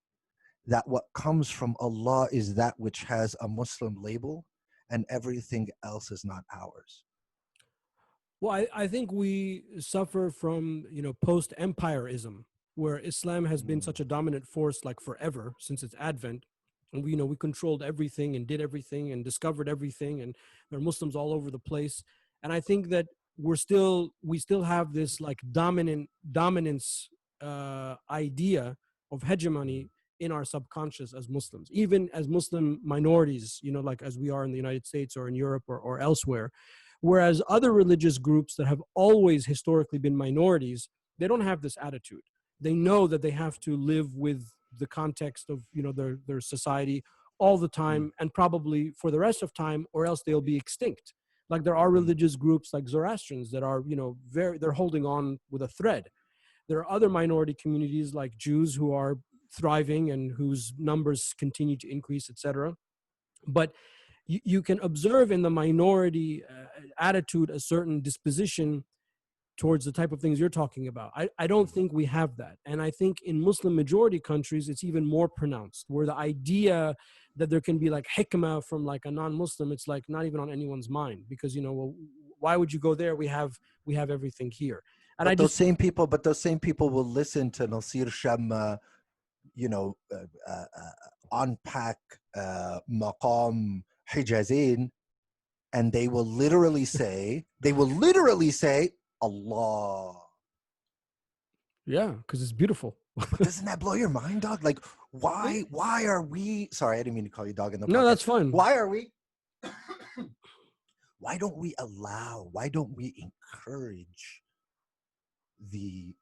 that what comes from Allah is that which has a Muslim label and everything else is not ours? Well, I think we suffer from, post-empirism, where Islam has been such a dominant force like forever since its advent. And we controlled everything and did everything and discovered everything, and there are Muslims all over the place. And I think that we still have this like dominance idea of hegemony in our subconscious as Muslims, even as Muslim minorities, like as we are in the United States or in Europe or elsewhere. Whereas other religious groups that have always historically been minorities, they don't have this attitude. They know that they have to live with the context of their society all the time, and probably for the rest of time, or else they'll be extinct. Like there are religious groups like Zoroastrians that are they're holding on with a thread. There are other minority communities like Jews who are thriving and whose numbers continue to increase, etc. But you can observe in the minority attitude a certain disposition towards the type of things you're talking about. I don't think we have that. And I think in Muslim majority countries, it's even more pronounced, where the idea that there can be like hikmah from like a non-Muslim, it's like not even on anyone's mind, because, well, why would you go there? We have everything here. And but those same people will listen to Nasir Shamma, unpack maqam Hijazin, and they will literally say, Allah. Yeah, because it's beautiful. But doesn't that blow your mind, dog? Like, why are we, sorry, I didn't mean to call you dog in the podcast. No, that's fine. Why are we, why don't we encourage the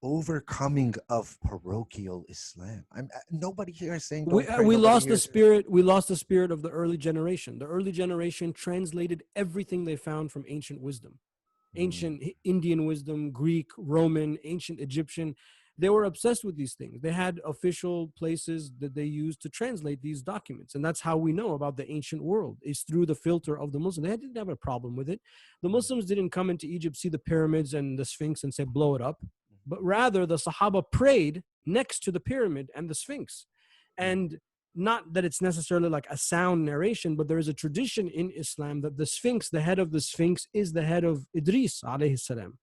overcoming of parochial Islam? Nobody here is saying we lost the spirit. We lost the spirit of the early generation. The early generation translated everything they found from ancient wisdom, ancient Indian wisdom, Greek, Roman, ancient Egyptian. They were obsessed with these things. They had official places that they used to translate these documents. And that's how we know about the ancient world, is through the filter of the Muslim. They didn't have a problem with it. The Muslims didn't come into Egypt, see the pyramids and the Sphinx and say, blow it up. But rather the Sahaba prayed next to the pyramid and the Sphinx. And not that it's necessarily like a sound narration, but there is a tradition in Islam that the Sphinx, the head of the Sphinx, is the head of Idris alayhi salam.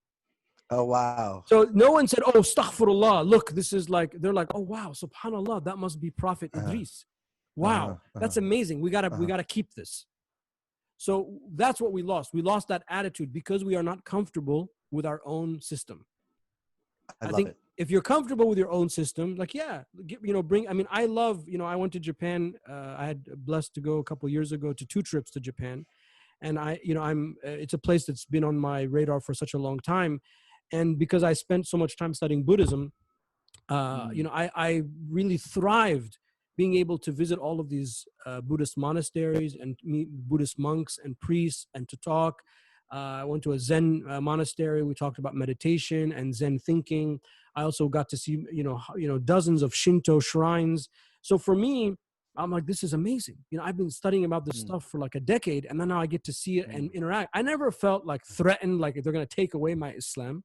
Oh, wow. So no one said, oh, astaghfirullah, look, this is like, they're like, oh, wow, subhanallah, that must be Prophet Idris. Wow, that's amazing. We gotta keep this. So that's what we lost. We lost that attitude because we are not comfortable with our own system. I think if you're comfortable with your own system, like, I love, I went to Japan. I had blessed to go a couple of years ago to 2 trips to Japan. And it's a place that's been on my radar for such a long time. And because I spent so much time studying Buddhism, I really thrived being able to visit all of these Buddhist monasteries and meet Buddhist monks and priests and to talk. I went to a Zen monastery. We talked about meditation and Zen thinking. I also got to see, dozens of Shinto shrines. So for me, I'm like, this is amazing. I've been studying about this mm, stuff for like a decade, and then now I get to see it and mm, interact. I never felt like threatened, like they're going to take away my Islam,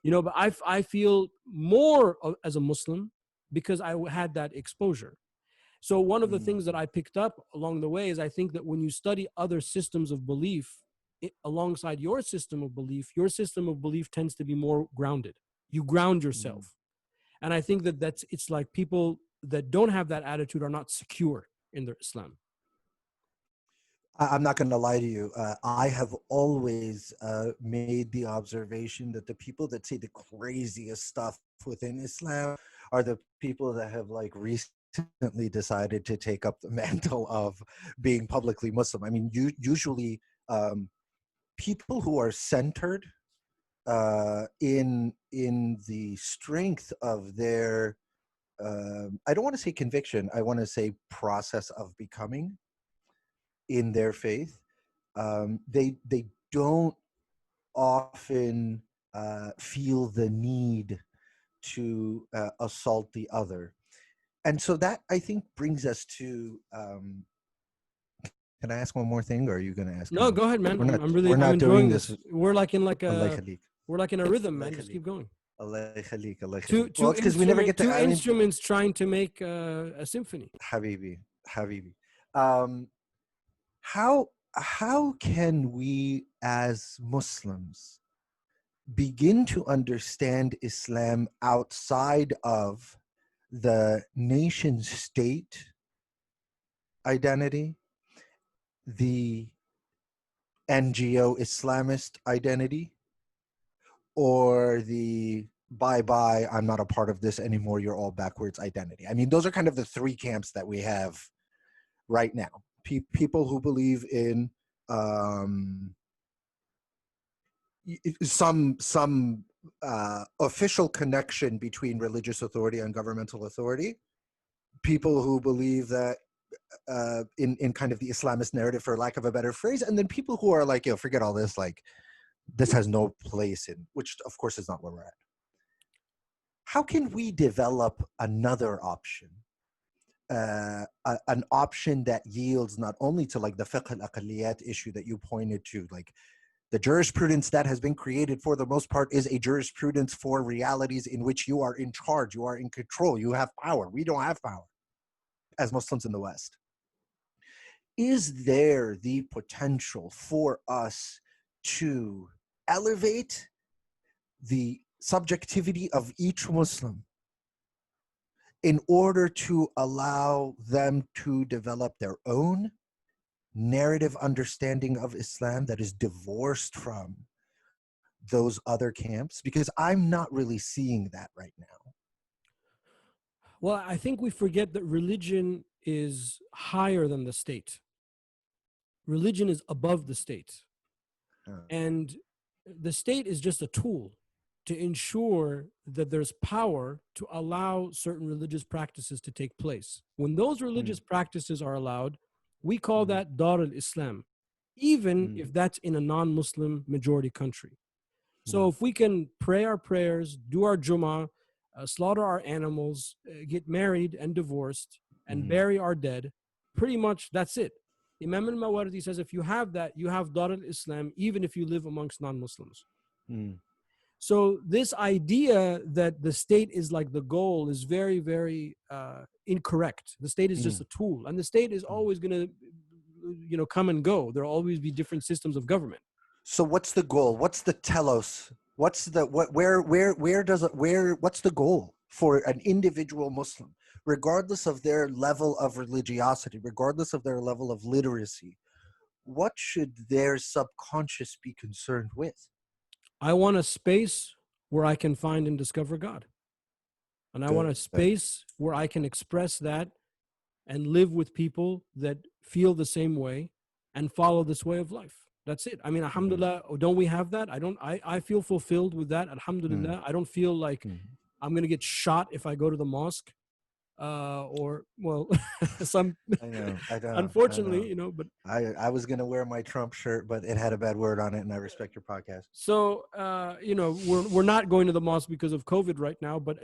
but I feel more as a Muslim because I had that exposure. So one of the mm, things that I picked up along the way is I think that when you study other systems of belief alongside your system of belief tends to be more grounded. You ground mm. yourself. And I think that it's like people that don't have that attitude are not secure in their Islam. I'm not going to lie to you. I have always made the observation that the people that say the craziest stuff within Islam are the people that have like recently decided to take up the mantle of being publicly Muslim. I mean, usually um, people who are centered in the strength of their I don't want to say conviction. I want to say process of becoming in their faith. They don't often feel the need to assault the other, and so that I think brings us to. Can I ask one more thing, or are you going to ask No, more? go ahead, man. We're not. I'm We're not enjoying doing this. this. Allah khalik. We're like in a rhythm, Allah man. Just khalik. keep going. Allah khalik. Allah Two khalik. Well, two it's because we never get instrument to. two I mean, instruments trying to make a symphony. Habibi, Habibi. Um, how can we as Muslims begin to understand Islam outside of the nation state identity, the NGO Islamist identity, or the bye bye, I'm not a part of this anymore, you're all backwards identity? I mean, those are kind of the three camps that we have right now. People who believe in um, some official connection between religious authority and governmental authority. People who believe that in kind of the Islamist narrative, for lack of a better phrase, and then people who are like, yo, forget all this, like this has no place in, which of course is not where we're at. How can we develop another option? An option that yields not only to like the fiqh al-aqliyat issue that you pointed to, like the jurisprudence that has been created for the most part is a jurisprudence for realities in which you are in charge, you are in control, you have power. We don't have power as Muslims in the West. Is there the potential for us to elevate the subjectivity of each Muslim in order to allow them to develop their own narrative understanding of Islam that is divorced from those other camps? Because I'm not really seeing that right now. Well, I think we forget that religion is higher than the state. Religion is above the state. And the state is just a tool to ensure that there's power to allow certain religious practices to take place. When those religious practices are allowed, we call that Dar al-Islam, even if that's in a non-Muslim majority country. So if we can pray our prayers, do our Jummah, slaughter our animals, get married and divorced, and bury our dead, pretty much that's it. Imam al-Mawardi says if you have that, you have Dar al-Islam, even if you live amongst non-Muslims. So this idea that the state is like the goal is very, very incorrect. The state is just a tool, and the state is always going to, come and go. There'll always be different systems of government. So what's the goal? What's the telos? What's the what's the goal for an individual Muslim, regardless of their level of religiosity, regardless of their level of literacy? What should their subconscious be concerned with? I want a space where I can find and discover God. And I want a space where I can express that and live with people that feel the same way and follow this way of life. That's it. I mean, alhamdulillah, don't we have that? I feel fulfilled with that. Alhamdulillah. I don't feel like I'm going to get shot if I go to the mosque. or well, some, I know. I know. I unfortunately, know. but I was gonna wear my Trump shirt, but it had a bad word on it, and I respect your podcast. so we're not going to the mosque because of COVID right now, but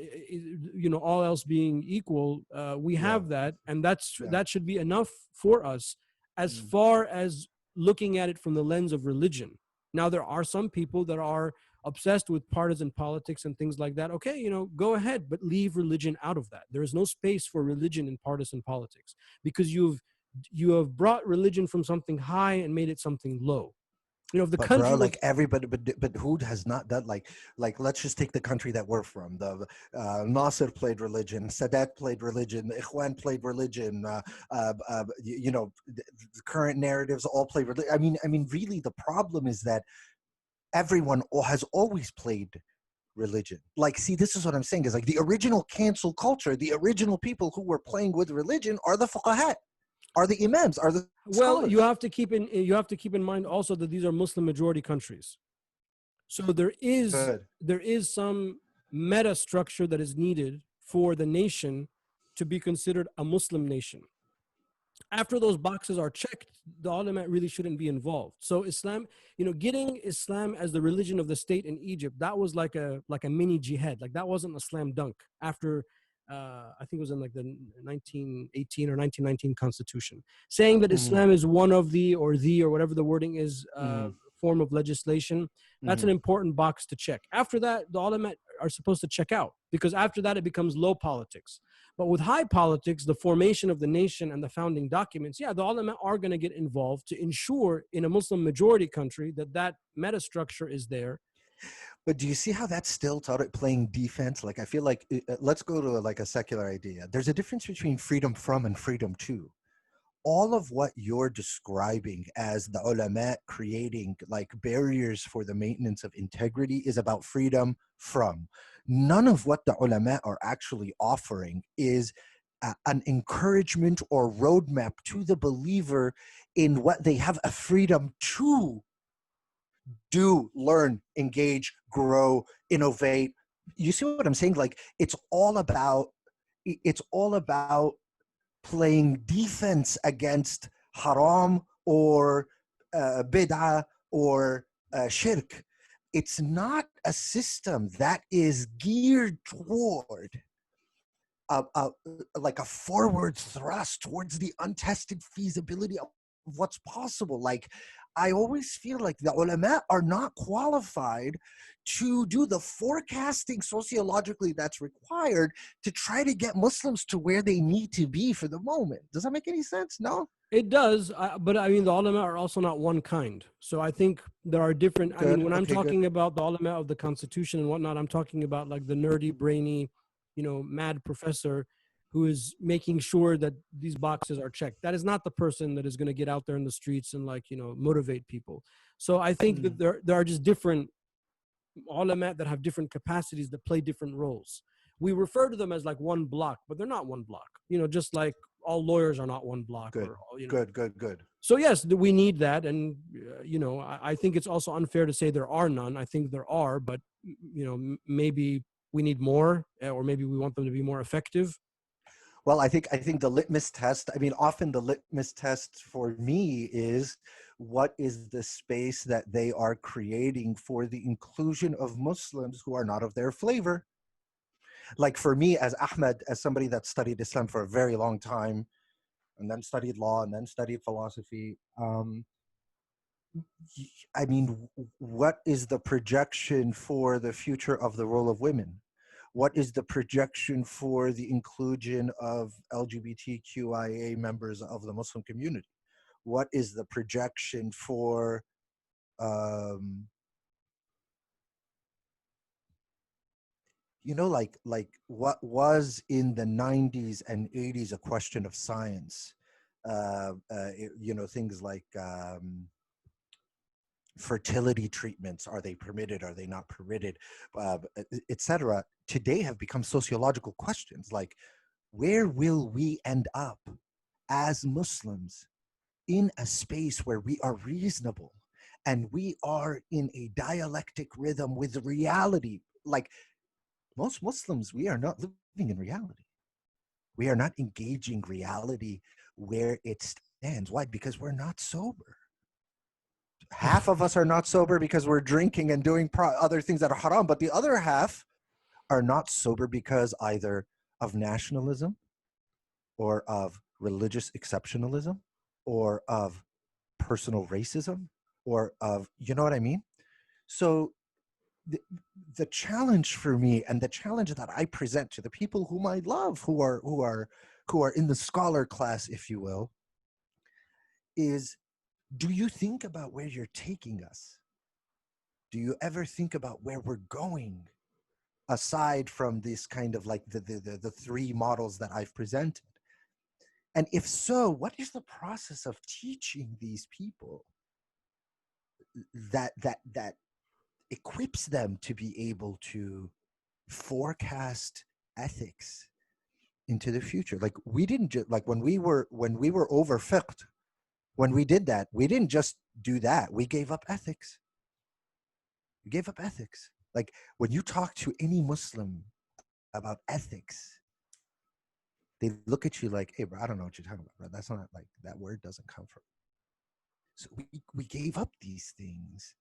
all else being equal, we Yeah. have that, and Yeah. that should be enough for us as Mm. far as looking at it from the lens of religion. Now there are some people that are obsessed with partisan politics and things like that. Okay, go ahead, but leave religion out of that. There is no space for religion in partisan politics, because you have brought religion from something high and made it something low. If the But bro, country was, like everybody, but who has not done like let's just take the country that we're from. The Nasser played religion, Sadat played religion, the Ikhwan played religion. The current narratives all play religion. I mean, really, the problem is that everyone has always played religion. Like, see, this is what I'm saying is like the original cancel culture, the original people who were playing with religion are the fuqaha, are the imams, are the well, scholars. you have to keep in mind also that these are Muslim majority countries. So Good. there is some meta structure that is needed for the nation to be considered a Muslim nation. After those boxes are checked, the ulama really shouldn't be involved. So Islam, getting Islam as the religion of the state in Egypt, that was like a mini jihad. Like that wasn't a slam dunk. After I think it was in like the 1918 or 1919 constitution, saying that Hmm. Islam is one of the or whatever the wording is, Hmm. form of legislation. That's an Hmm. important box to check. After that, the ulama are supposed to check out, because after that it becomes low politics. But with high politics, the formation of the nation and the founding documents, yeah, the ulama are going to get involved to ensure in a Muslim majority country that meta structure is there. But do you see how that's still playing defense? Like, I feel like let's go to like a secular idea. There's a difference between freedom from and freedom to. All of what you're describing as the ulama creating like barriers for the maintenance of integrity is about freedom from. None of what the ulama are actually offering is an encouragement or roadmap to the believer in what they have a freedom to do, learn, engage, grow, innovate. You see what I'm saying? Like it's all about playing defense against haram or bid'ah or shirk. It's not a system that is geared toward like a forward thrust towards the untested feasibility of what's possible. Like, I always feel like the ulama are not qualified to do the forecasting sociologically that's required to try to get Muslims to where they need to be for the moment. Does that make any sense? No? It does, but I mean, the ulama are also not one kind. So I think there are different. I mean, Good. when I'm Okay, good. talking about the ulama of the constitution and whatnot, I'm talking about like the nerdy, brainy, mad professor who is making sure that these boxes are checked. That is not the person that is going to get out there in the streets and like motivate people. So I think that Mm, there are just different ulama that have different capacities that play different roles. We refer to them as like one block, but they're not one block. Just like all lawyers are not one block, good. or Good, good, good. so yes, we need that, and I think it's also unfair to say there are none. I think there are, but maybe we need more, or maybe we want them to be more effective. Well, I think the litmus test, I mean, often the litmus test for me is what is the space that they are creating for the inclusion of Muslims who are not of their flavor. Like for me, as Ahmed, as somebody that studied Islam for a very long time, and then studied law, and then studied philosophy, I mean, what is the projection for the future of the role of women? What is the projection for the inclusion of LGBTQIA members of the Muslim community? What is the projection for um, like what was in the 90s and 80s a question of science? Things like fertility treatments, are they permitted, are they not permitted, etc., today have become sociological questions like, where will we end up as Muslims in a space where we are reasonable and we are in a dialectic rhythm with reality? Like, most Muslims, we are not living in reality. We are not engaging reality where it stands. Why? Because we're not sober. Half of us are not sober because we're drinking and doing other things that are haram, but the other half are not sober because either of nationalism or of religious exceptionalism or of personal racism or of, you know what I mean? So the, the challenge for me, and the challenge that I present to the people whom I love, who are in the scholar class, if you will, is, do you think about where you're taking us? Do you ever think about where we're going, aside from this kind of like the three models that I've presented? And if so, what is the process of teaching these people that equips them to be able to forecast ethics into the future? Like, we didn't just, like, when we were over fiqh, when we did that, we didn't just do that. We gave up ethics. We gave up ethics. Like, when you talk to any Muslim about ethics, they look at you like, hey, bro, I don't know what you're talking about, bro. That's not, like, that word doesn't come from. So we gave up these things.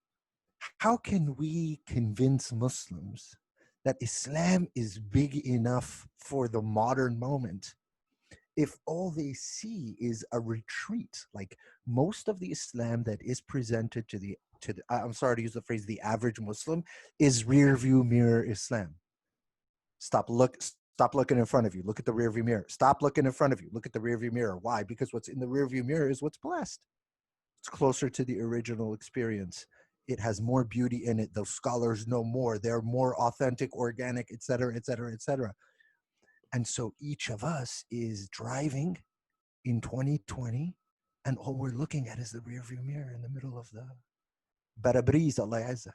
How can we convince Muslims that Islam is big enough for the modern moment if all they see is a retreat? Like, most of the Islam that is presented to the I'm sorry to use the phrase, the average Muslim, is rear view mirror Islam. Stop looking in front of you. Look at the rear view mirror. Stop looking in front of you. Look at the rear view mirror. Why? Because what's in the rear view mirror is what's blessed. It's closer to the original experience. It has more beauty in it. Those scholars know more. They're more authentic, organic, et cetera, et cetera, et cetera. And so each of us is driving in 2020, and all we're looking at is the rear view mirror in the middle of the Barabriz, Allah Yazzak.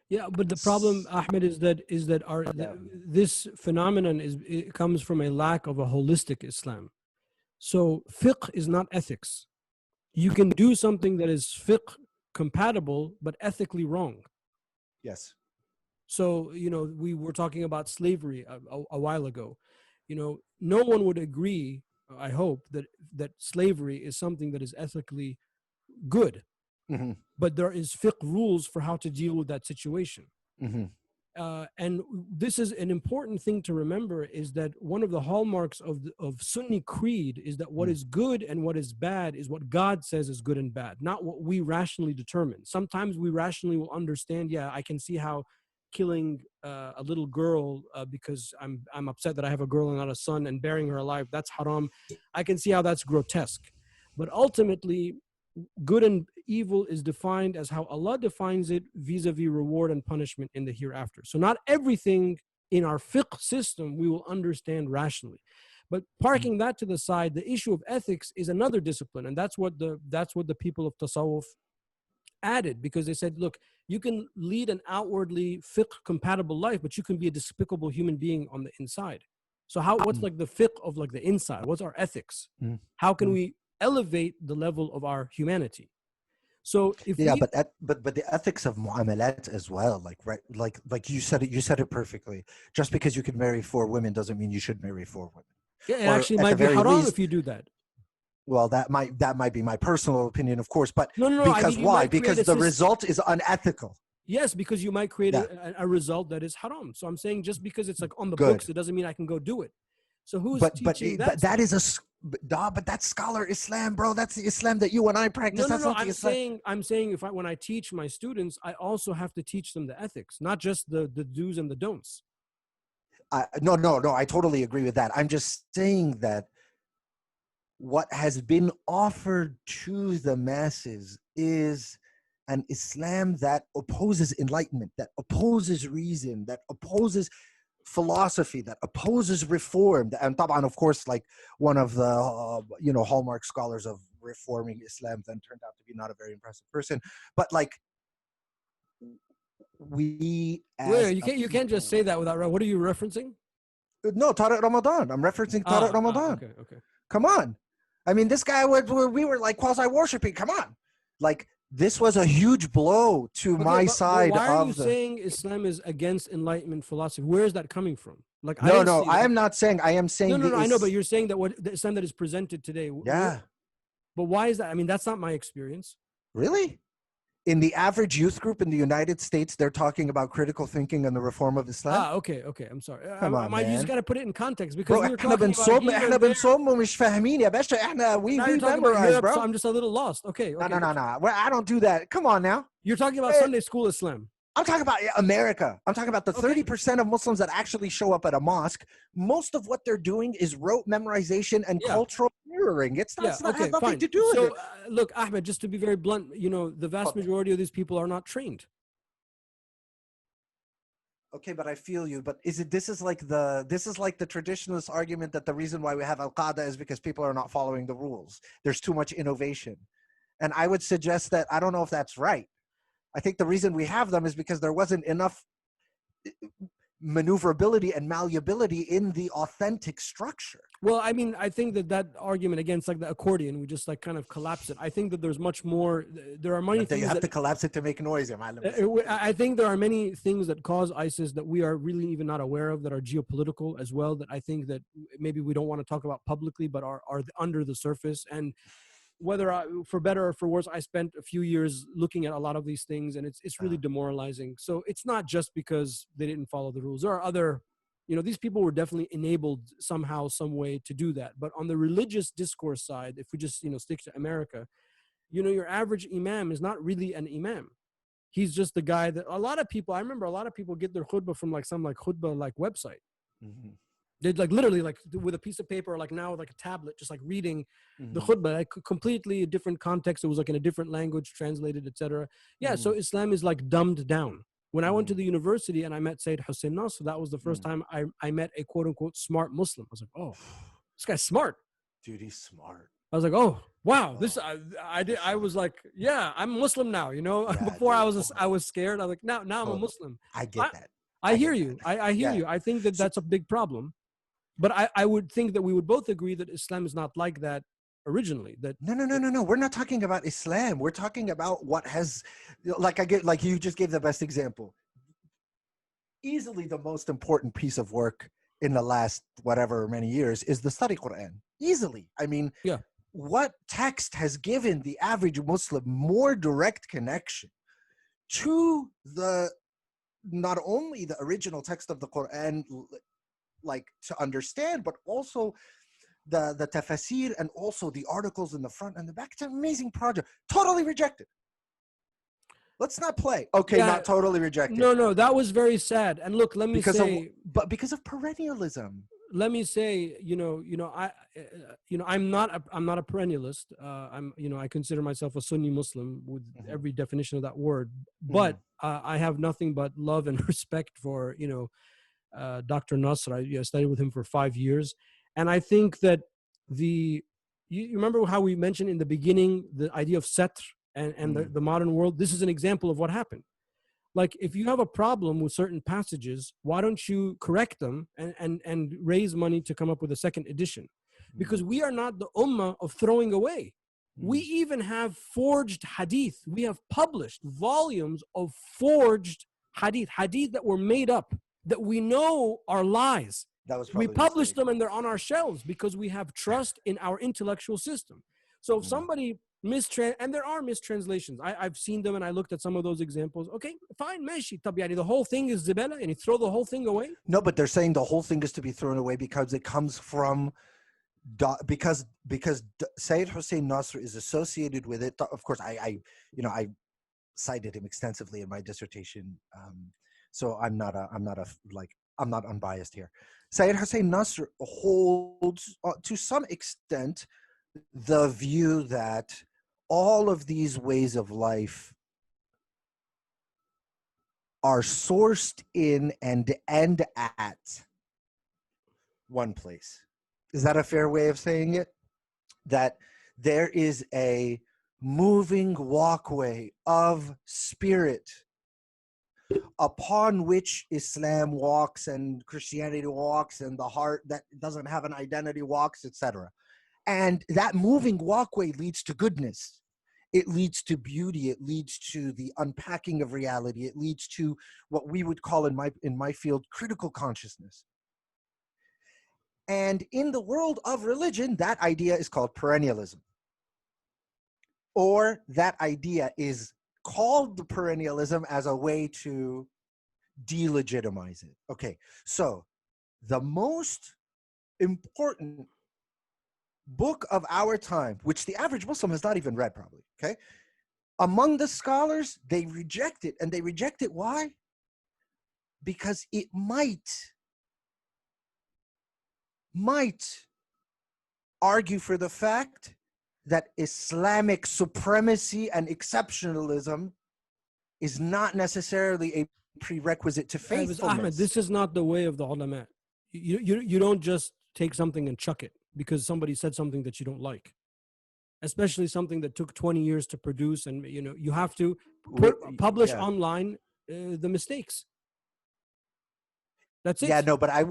Yeah, but the problem, Ahmed, is that this phenomenon it comes from a lack of a holistic Islam. So fiqh is not ethics. You can do something that is fiqh compatible but ethically wrong. Yes. So, we were talking about slavery a while ago. No one would agree, I hope, that slavery is something that is ethically good. Mm-hmm. But there is fiqh rules for how to deal with that situation. Mm-hmm. And this is an important thing to remember, is that one of the hallmarks of Sunni creed is that what is good and what is bad is what God says is good and bad, not what we rationally determine. Sometimes we rationally will understand, yeah, I can see how killing a little girl because I'm upset that I have a girl and not a son, and burying her alive, that's haram. I can see how that's grotesque. But ultimately, good and evil is defined as how Allah defines it vis-a-vis reward and punishment in the hereafter. So not everything in our fiqh system we will understand rationally. But parking that to the side, the issue of ethics is another discipline, and that's what the people of tasawwuf added, because they said, look, you can lead an outwardly fiqh compatible life, but you can be a despicable human being on the inside. So what's like the fiqh of like the inside? What's our ethics? How can we elevate the level of our humanity? So if but the ethics of mu'amalat as well, like, right, like you said it perfectly. Just because you can marry 4 women doesn't mean you should marry 4 women. Yeah, it actually might be haram if you do that. Well, that might be my personal opinion, of course, but no, because why? Because the result is unethical. Yes, because you might create a result that is haram. So I'm saying, just because it's like on the books, it doesn't mean I can go do it. So who's teaching that? But that is but that's scholar Islam, bro. That's the Islam that you and I practice. No. I'm saying when I teach my students, I also have to teach them the ethics, not just the do's and the don'ts. No. I totally agree with that. I'm just saying that what has been offered to the masses is an Islam that opposes enlightenment, that opposes reason, that opposes philosophy, that opposes reform. And Taban, of course, like one of the hallmark scholars of reforming Islam, then turned out to be not a very impressive person. But like, you can't just say that without. What are you referencing? No, Tarek Ramadan. I'm referencing Tarek Ramadan. Okay. Come on. I mean, this guy we were like quasi worshiping. Come on. Like, this was a huge blow to Okay, my but side why are you of the. saying Islam is against Enlightenment philosophy? Where is that coming from? Like, I No, didn't no, see I that. am not saying. I am No, saying no, the no. I know, but is. you're saying that what the Islam that is presented today. Yeah, But why is that? I mean, that's not my experience. really. In the average youth group in the United States, they're talking about critical thinking and the reform of Islam. Ah, okay, okay. I'm sorry. Come on, You just man. got to put it in context because Bro, we were talking about here احنا and there. بنصوم ومش فاهمين يا باشا. احنا Now you're we talking about memorize, Europe, so bro. I'm just a little lost. Okay, No, okay. no, no, no. Well, I don't do that. Come on now. You're talking about Eh, Sunday school Islam. I'm talking about America. I'm talking about the Okay. 30% of Muslims that actually show up at a mosque. Most of what they're doing is rote memorization and Yeah. cultural mirroring. Yeah. It has Okay. nothing Fine. to do with So it. look, Ahmed, just to be very blunt, the vast majority of these people are not trained. Okay, but I feel you. But this is like the traditionalist argument that the reason why we have Al Qaeda is because people are not following the rules. There's too much innovation. And I would suggest that I don't know if that's right. I think the reason we have them is because there wasn't enough maneuverability and malleability in the authentic structure. Well, I mean, I think that argument against like the accordion, we just like kind of collapse it. I think that there's much more. There are many things You have that to collapse it to make noise. I think there are many things that cause ISIS that we are really even not aware of, that are geopolitical as well, that I think that maybe we don't want to talk about publicly, but are under the surface. And whether for better or for worse, I spent a few years looking at a lot of these things, and it's really demoralizing. So it's not just because they didn't follow the rules. There are other, these people were definitely enabled somehow, some way to do that. But on the religious discourse side, if we just, stick to America, your average imam is not really an imam. He's just the guy that I remember a lot of people get their khutbah from like some like khutbah like website. Mm-hmm. They'd like literally like with a piece of paper, or like now with like a tablet, just like reading the khutbah, like completely a different context. It was like in a different language, translated, etc. Yeah, so Islam is like dumbed down. When I went to the university and I met Sayyid Hussein Nasr, that was the first time I met a quote unquote smart Muslim. I was like, oh, this guy's smart. Dude, he's smart. I was like, oh wow, this I was like, yeah, I'm Muslim now. Yeah, before dude, I was scared. I was like, now I'm a Muslim. I get that. I hear you. I hear you. I think that's a big problem. But I would think that we would both agree that Islam is not like that originally. That no. We're not talking about Islam. We're talking about what has, like you just gave the best example. Easily the most important piece of work in the last whatever many years is the study Quran. Easily. I mean, yeah. What text has given the average Muslim more direct connection to not only the original text of the Quran, like to understand, but also the tafsir and also the articles in the front and the back? It's an amazing project. Totally rejected. Let's not play. Okay, yeah, not totally rejected. No, that was very sad. And look, let me say, because of perennialism. Let me say, I'm not a perennialist. I consider myself a Sunni Muslim with every definition of that word. But I have nothing but love and respect for, Dr. Nasr. I studied with him for 5 years. And I think that you remember how we mentioned in the beginning, the idea of satr and the modern world? This is an example of what happened. Like, if you have a problem with certain passages, why don't you correct them and raise money to come up with a second edition? Because we are not the ummah of throwing away. We even have forged hadith. We have published volumes of forged hadith that were made up, that we know are lies. We publish them and they're on our shelves because we have trust in our intellectual system. So if somebody and there are mistranslations, I've seen them and I looked at some of those examples. Okay, fine, meshi. The whole thing is zibala and you throw the whole thing away? No, but they're saying the whole thing is to be thrown away because it comes from because Sayyid Hussein Nasr is associated with it. Of course, I cited him extensively in my dissertation, so I'm not unbiased here. Sayyid Hussein Nasr holds to some extent the view that all of these ways of life are sourced in and end at one place. Is that a fair way of saying it? That there is a moving walkway of spirit upon which Islam walks and Christianity walks and the heart that doesn't have an identity walks, etc. And that moving walkway leads to goodness. It leads to beauty. It leads to the unpacking of reality. It leads to what we would call in my field critical consciousness. And in the world of religion, that idea is called perennialism. Or that idea is called the perennialism as a way to delegitimize it. Okay, so the most important book of our time, which the average Muslim has not even read probably, okay? Among the scholars, they reject it. And they reject it, why? Because it might argue for the fact that Islamic supremacy and exceptionalism is not necessarily a prerequisite to faithfulness. Ahmed, this is not the way of the ulama. You don't just take something and chuck it because somebody said something that you don't like, especially something that took 20 years to produce, and you have to publish online the mistakes. That's it. Yeah, no, but I'm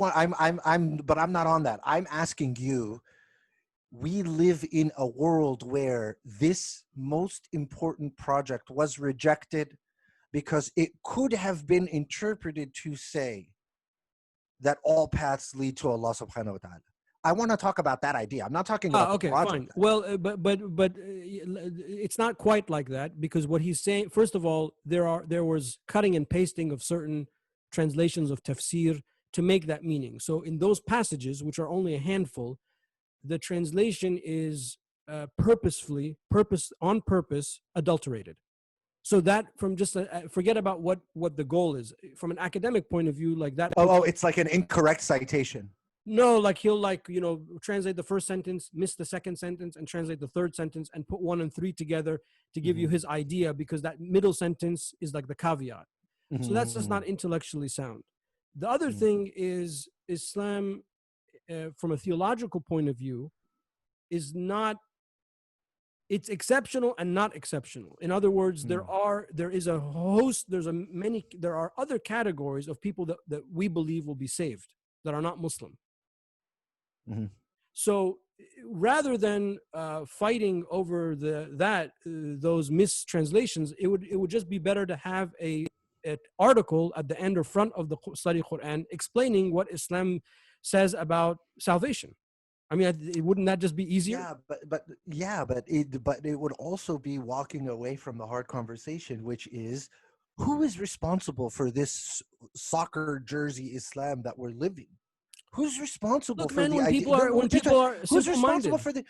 not on that. I'm asking you, we live in a world where this most important project was rejected because it could have been interpreted to say that all paths lead to Allah subhanahu wa ta'ala. I want to talk about that idea. I'm not talking about the project. Fine. Well, but it's not quite like that, because what he's saying, first of all, there was cutting and pasting of certain translations of tafsir to make that meaning. So in those passages, which are only a handful, the translation is on purpose adulterated. So that from just forget about what the goal is from an academic point of view, like that. Oh, it's like an incorrect citation. No, like he'll translate the first sentence, miss the second sentence, and translate the third sentence, and put 1 and 3 together to give you his idea, because that middle sentence is like the caveat. So that's just not intellectually sound. The other thing is Islam, from a theological point of view, is not. It's exceptional and not exceptional. In other words, there are other categories of people that we believe will be saved that are not Muslim. So rather than fighting over those mistranslations, it would just be better to have an article at the end or front of the study Quran explaining what Islam says about salvation. I mean, wouldn't that just be easier? Yeah, but it would also be walking away from the hard conversation, which is, who is responsible for this soccer jersey Islam that we're living? Who's responsible for the idea? Who's responsible for the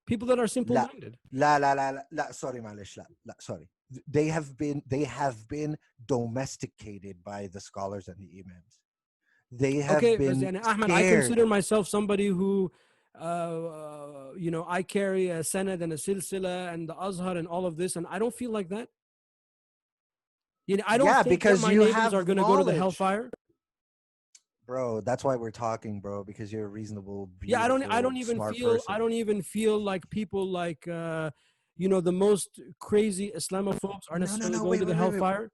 people that are simple-minded? Sorry, Malish. Sorry. They have been domesticated by the scholars and the imams. They have been Ahmed, I consider myself somebody who, I carry a sanad and a silsila and the Azhar and all of this, and I don't feel like that. I don't think that my neighbors are going to go to the hellfire. Bro, that's why we're talking, bro, because you're a reasonable, I don't even feel like people like the most crazy Islamophobes are necessarily going to the hellfire.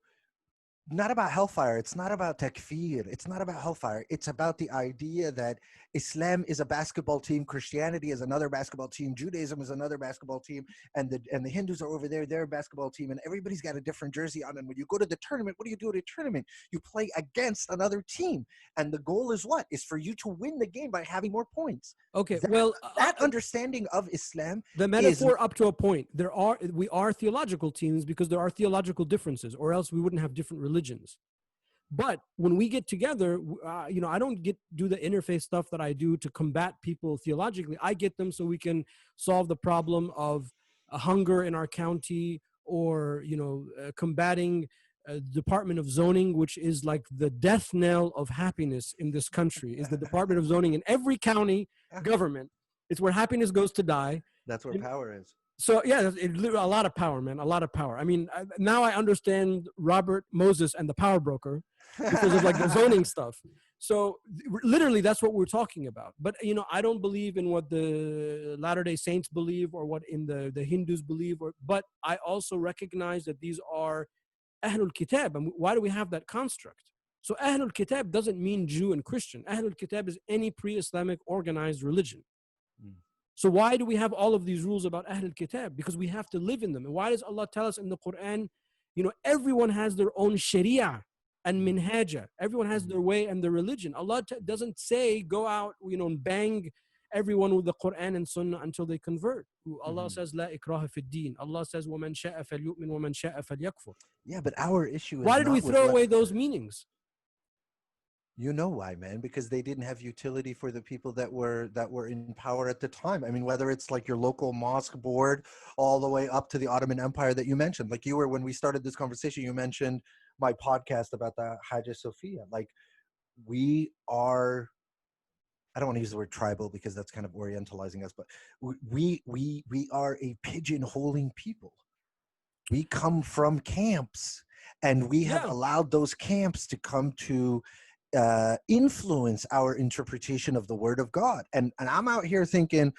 Not about hellfire. It's not about takfir. It's not about hellfire. It's about the idea that Islam is a basketball team, Christianity is another basketball team, Judaism is another basketball team, and the Hindus are over there, they're a basketball team, and everybody's got a different jersey on. And when you go to the tournament, what do you do at a tournament? You play against another team, and the goal is what? Is for you to win the game by having more points. Okay, that understanding of Islam, the metaphor up to a point. We are theological teams because there are theological differences, or else we wouldn't have different religions. But when we get together, I don't do the interfaith stuff that I do to combat people theologically. I get them so we can solve the problem of hunger in our county, or combating Department of Zoning, which is like the death knell of happiness in this country, is the Department of Zoning in every county government. It's where happiness goes to die. That's where power is. So yeah, a lot of power, man, a lot of power. I mean, now I understand Robert Moses and the power broker because of like the zoning stuff. So literally that's what we're talking about. But I don't believe in what the Latter-day Saints believe or what in the Hindus believe, but I also recognize that these are Ahlul Kitab. And why do we have that construct? So Ahlul Kitab doesn't mean Jew and Christian. Ahlul Kitab is any pre-Islamic organized religion. So why do we have all of these rules about Ahl al-Kitab? Because we have to live in them. And why does Allah tell us in the Quran, everyone has their own sharia and minhaja. Everyone has their way and their religion. Allah doesn't say go out, and bang everyone with the Quran and Sunnah until they convert. Allah says, La ikraha fi din. Allah says, وَمَنْ شَاءَ فَلْيُؤْمِنْ وَمَنْ شَاءَ فَلْيَكْفُرْ. Yeah, but our issue is Why did we not with throw away those meanings? You know why, man? Because they didn't have utility for the people that were in power at the time. I mean, whether it's like your local mosque board, all the way up to the Ottoman Empire that you mentioned. Like you were, when we started this conversation, you mentioned my podcast about the Hagia Sophia. Like we are, I don't want to use the word tribal because that's kind of orientalizing us, but we are a pigeonholing people. We come from camps, and we have allowed those camps to come to influence our interpretation of the Word of God. And I'm out here thinking,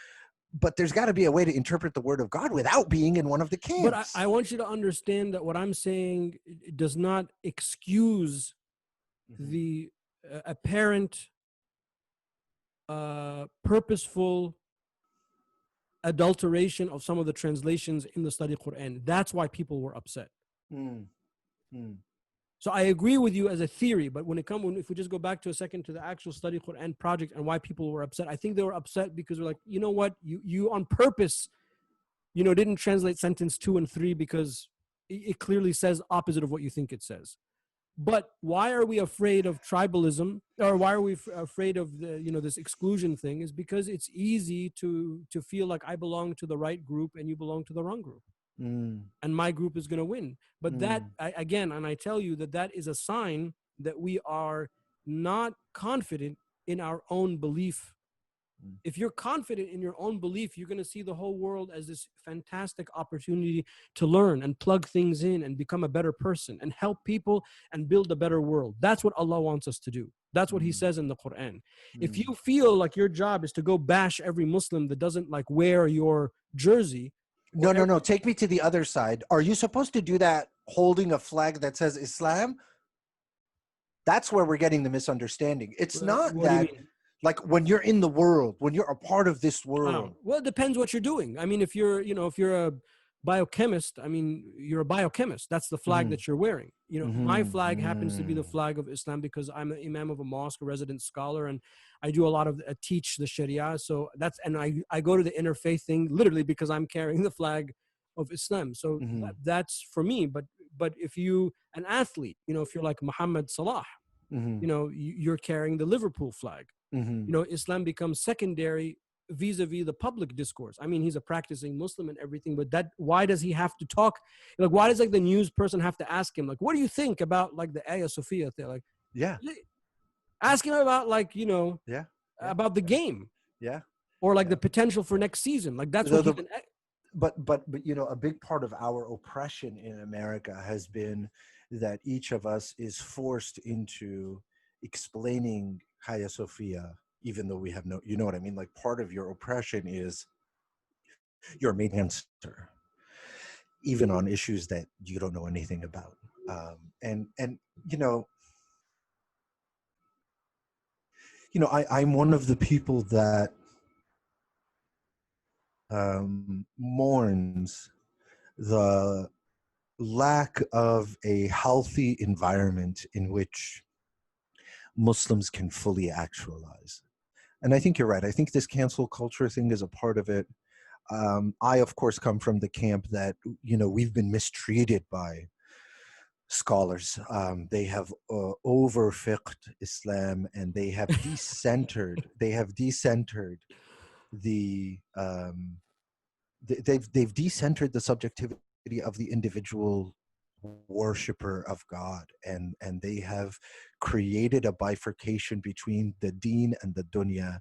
but there's got to be a way to interpret the Word of God without being in one of the camps. But I want you to understand that what I'm saying does not excuse the apparent, purposeful adulteration of some of the translations in the study Quran. That's why people were upset. So I agree with you as a theory, but if we just go back to a second to the actual study Quran project and why people were upset, I think they were upset because they're like, you know what, you on purpose, didn't translate sentence 2 and 3 because it clearly says opposite of what you think it says. But why are we afraid of tribalism, or why are we afraid of this exclusion thing? Is because it's easy to feel like I belong to the right group and you belong to the wrong group. And my group is going to win. But that, I tell you that is a sign that we are not confident in our own belief. If you're confident in your own belief, you're going to see the whole world as this fantastic opportunity to learn and plug things in and become a better person and help people and build a better world. That's what Allah wants us to do. That's what He says in the Quran. If you feel like your job is to go bash every Muslim that doesn't wear your jersey, No. Take me to the other side. Are you supposed to do that holding a flag that says Islam? That's where we're getting the misunderstanding. It's not that, like when you're in the world, when you're a part of this world. Well, it depends what you're doing. I mean, if you're a biochemist, you're a biochemist. That's the flag that you're wearing. My flag happens to be the flag of Islam because I'm an imam of a mosque, a resident scholar, and I do a lot of teach the Sharia. So I go to the interfaith thing literally because I'm carrying the flag of Islam. So that's for me. But if an athlete, if you're like Muhammad Salah, you're carrying the Liverpool flag. Islam becomes secondary vis-a-vis the public discourse. He's a practicing Muslim and everything, but why does he have to talk? Why does the news person have to ask him, what do you think about the Hagia Sophia thing? Ask him about about the game. Or the potential for next season. That's what But a big part of our oppression in America has been that each of us is forced into explaining Hagia Sophia, even though we have no, you know what I mean? Part of your oppression is you're a main answer, even on issues that you don't know anything about. I'm one of the people that mourns the lack of a healthy environment in which Muslims can fully actualize. And I think you're right. I think this cancel culture thing is a part of it. I, of course, come from the camp that, we've been mistreated by scholars. They have over-fiqhed Islam, and they have decentered. They've decentered the subjectivity of the individual worshipper of God, and they have created a bifurcation between the deen and the dunya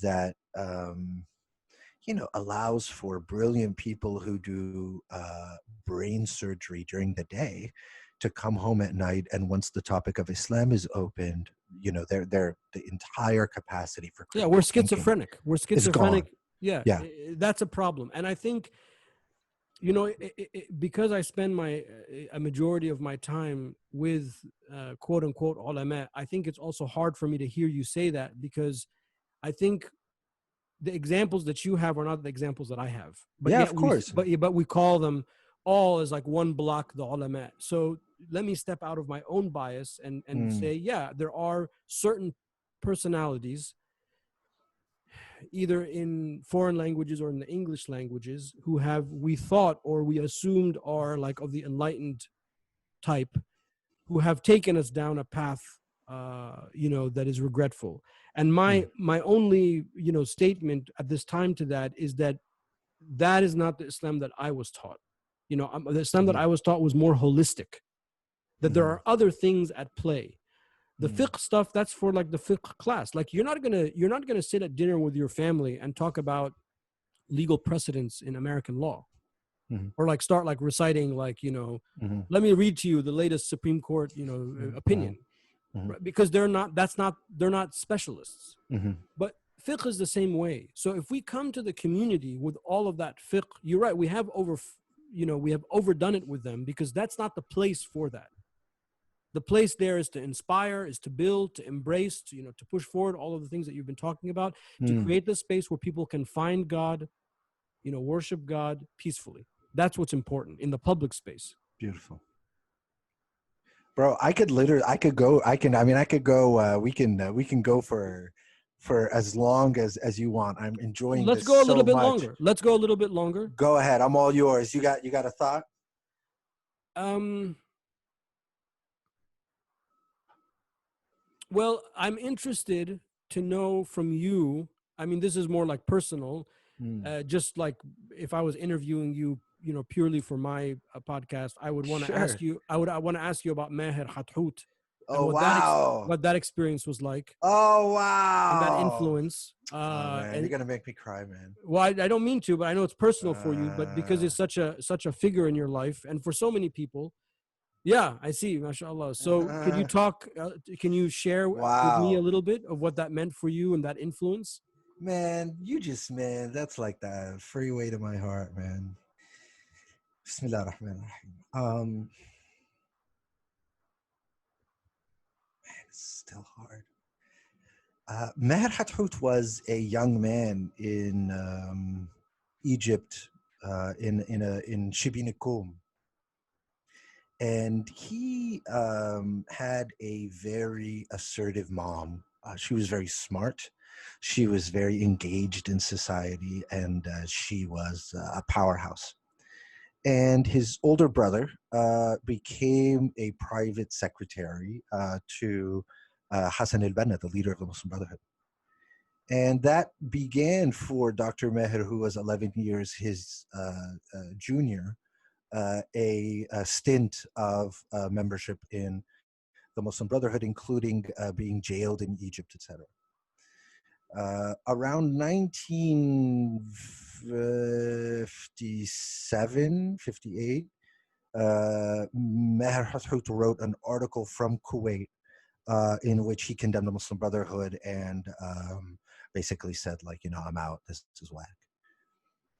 that allows for brilliant people who do brain surgery during the day to come home at night, and once the topic of Islam is opened, they're the entire capacity for we're schizophrenic. We're schizophrenic. Yeah, that's a problem. And I think because I spend a majority of my time with quote unquote ulama, I think it's also hard for me to hear you say that, because I think the examples that you have are not the examples that I have, but Yeah, yet of course. but we call them all as like one block, the ulama. So let me step out of my own bias and Mm, say, yeah, there are certain personalities, either in foreign languages or in the English languages, who have, we thought or we assumed are like of the enlightened type, who have taken us down a path, that is regretful. And mm, my only, statement at this time to that is that that is not the Islam that I was taught. The Islam that yeah. I was taught was more holistic. That there Mm, are other things at play. The mm, fiqh stuff, that's for like the fiqh class. Like you're not gonna sit at dinner with your family and talk about legal precedents in American law, mm, or like start like reciting mm, let me read to you the latest Supreme Court mm, opinion, mm, right? Because they're not specialists. mm, But fiqh is the same way. So if we come to the community with all of that fiqh, you're right, we have overdone it with them, because that's not the place for that. The place there is to inspire, is to build, to embrace, to push forward all of the things that you've been talking about, to mm. create the space where people can find God, worship God peacefully. That's what's important in the public space. Beautiful. Bro, I could go, I could go, we can go for as long as you want. I'm enjoying Let's this go a little so bit much. longer. Let's go a little bit longer. Go ahead. I'm all yours. You got a thought? Um, well, I'm interested to know from you. I mean, this is more like personal. Mm. Just like if I was interviewing you, purely for my podcast, I would want to Sure. ask you. I want to ask you about Maher Hathout and Oh wow. what that experience was like, Oh and that wow. influence. Oh man, you're And gonna make me cry, man. well, I don't mean to, but I know it's personal for you. But because Uh, it's such a figure in your life, and for so many people, yeah, I see, mashallah. So, could you uh, talk? Can you share with me a wow. little bit of what that meant for you and that influence? Man, man, that's like the freeway to my heart, man. Bismillah ar-Rahman ar-Rahim. It's still hard. Maher Hathout was a young man in Egypt, in Shibinikum, and he had a very assertive mom. She was very smart. She was very engaged in society, and she was a powerhouse. And his older brother became a private secretary to Hassan al-Banna, the leader of the Muslim Brotherhood. And that began for Dr. Meher, who was 11 years his junior, a stint of membership in the Muslim Brotherhood, including being jailed in Egypt, etc. Around 1957, 58, Meher Hathout wrote an article from Kuwait in which he condemned the Muslim Brotherhood and basically said, like, I'm out. This is whack.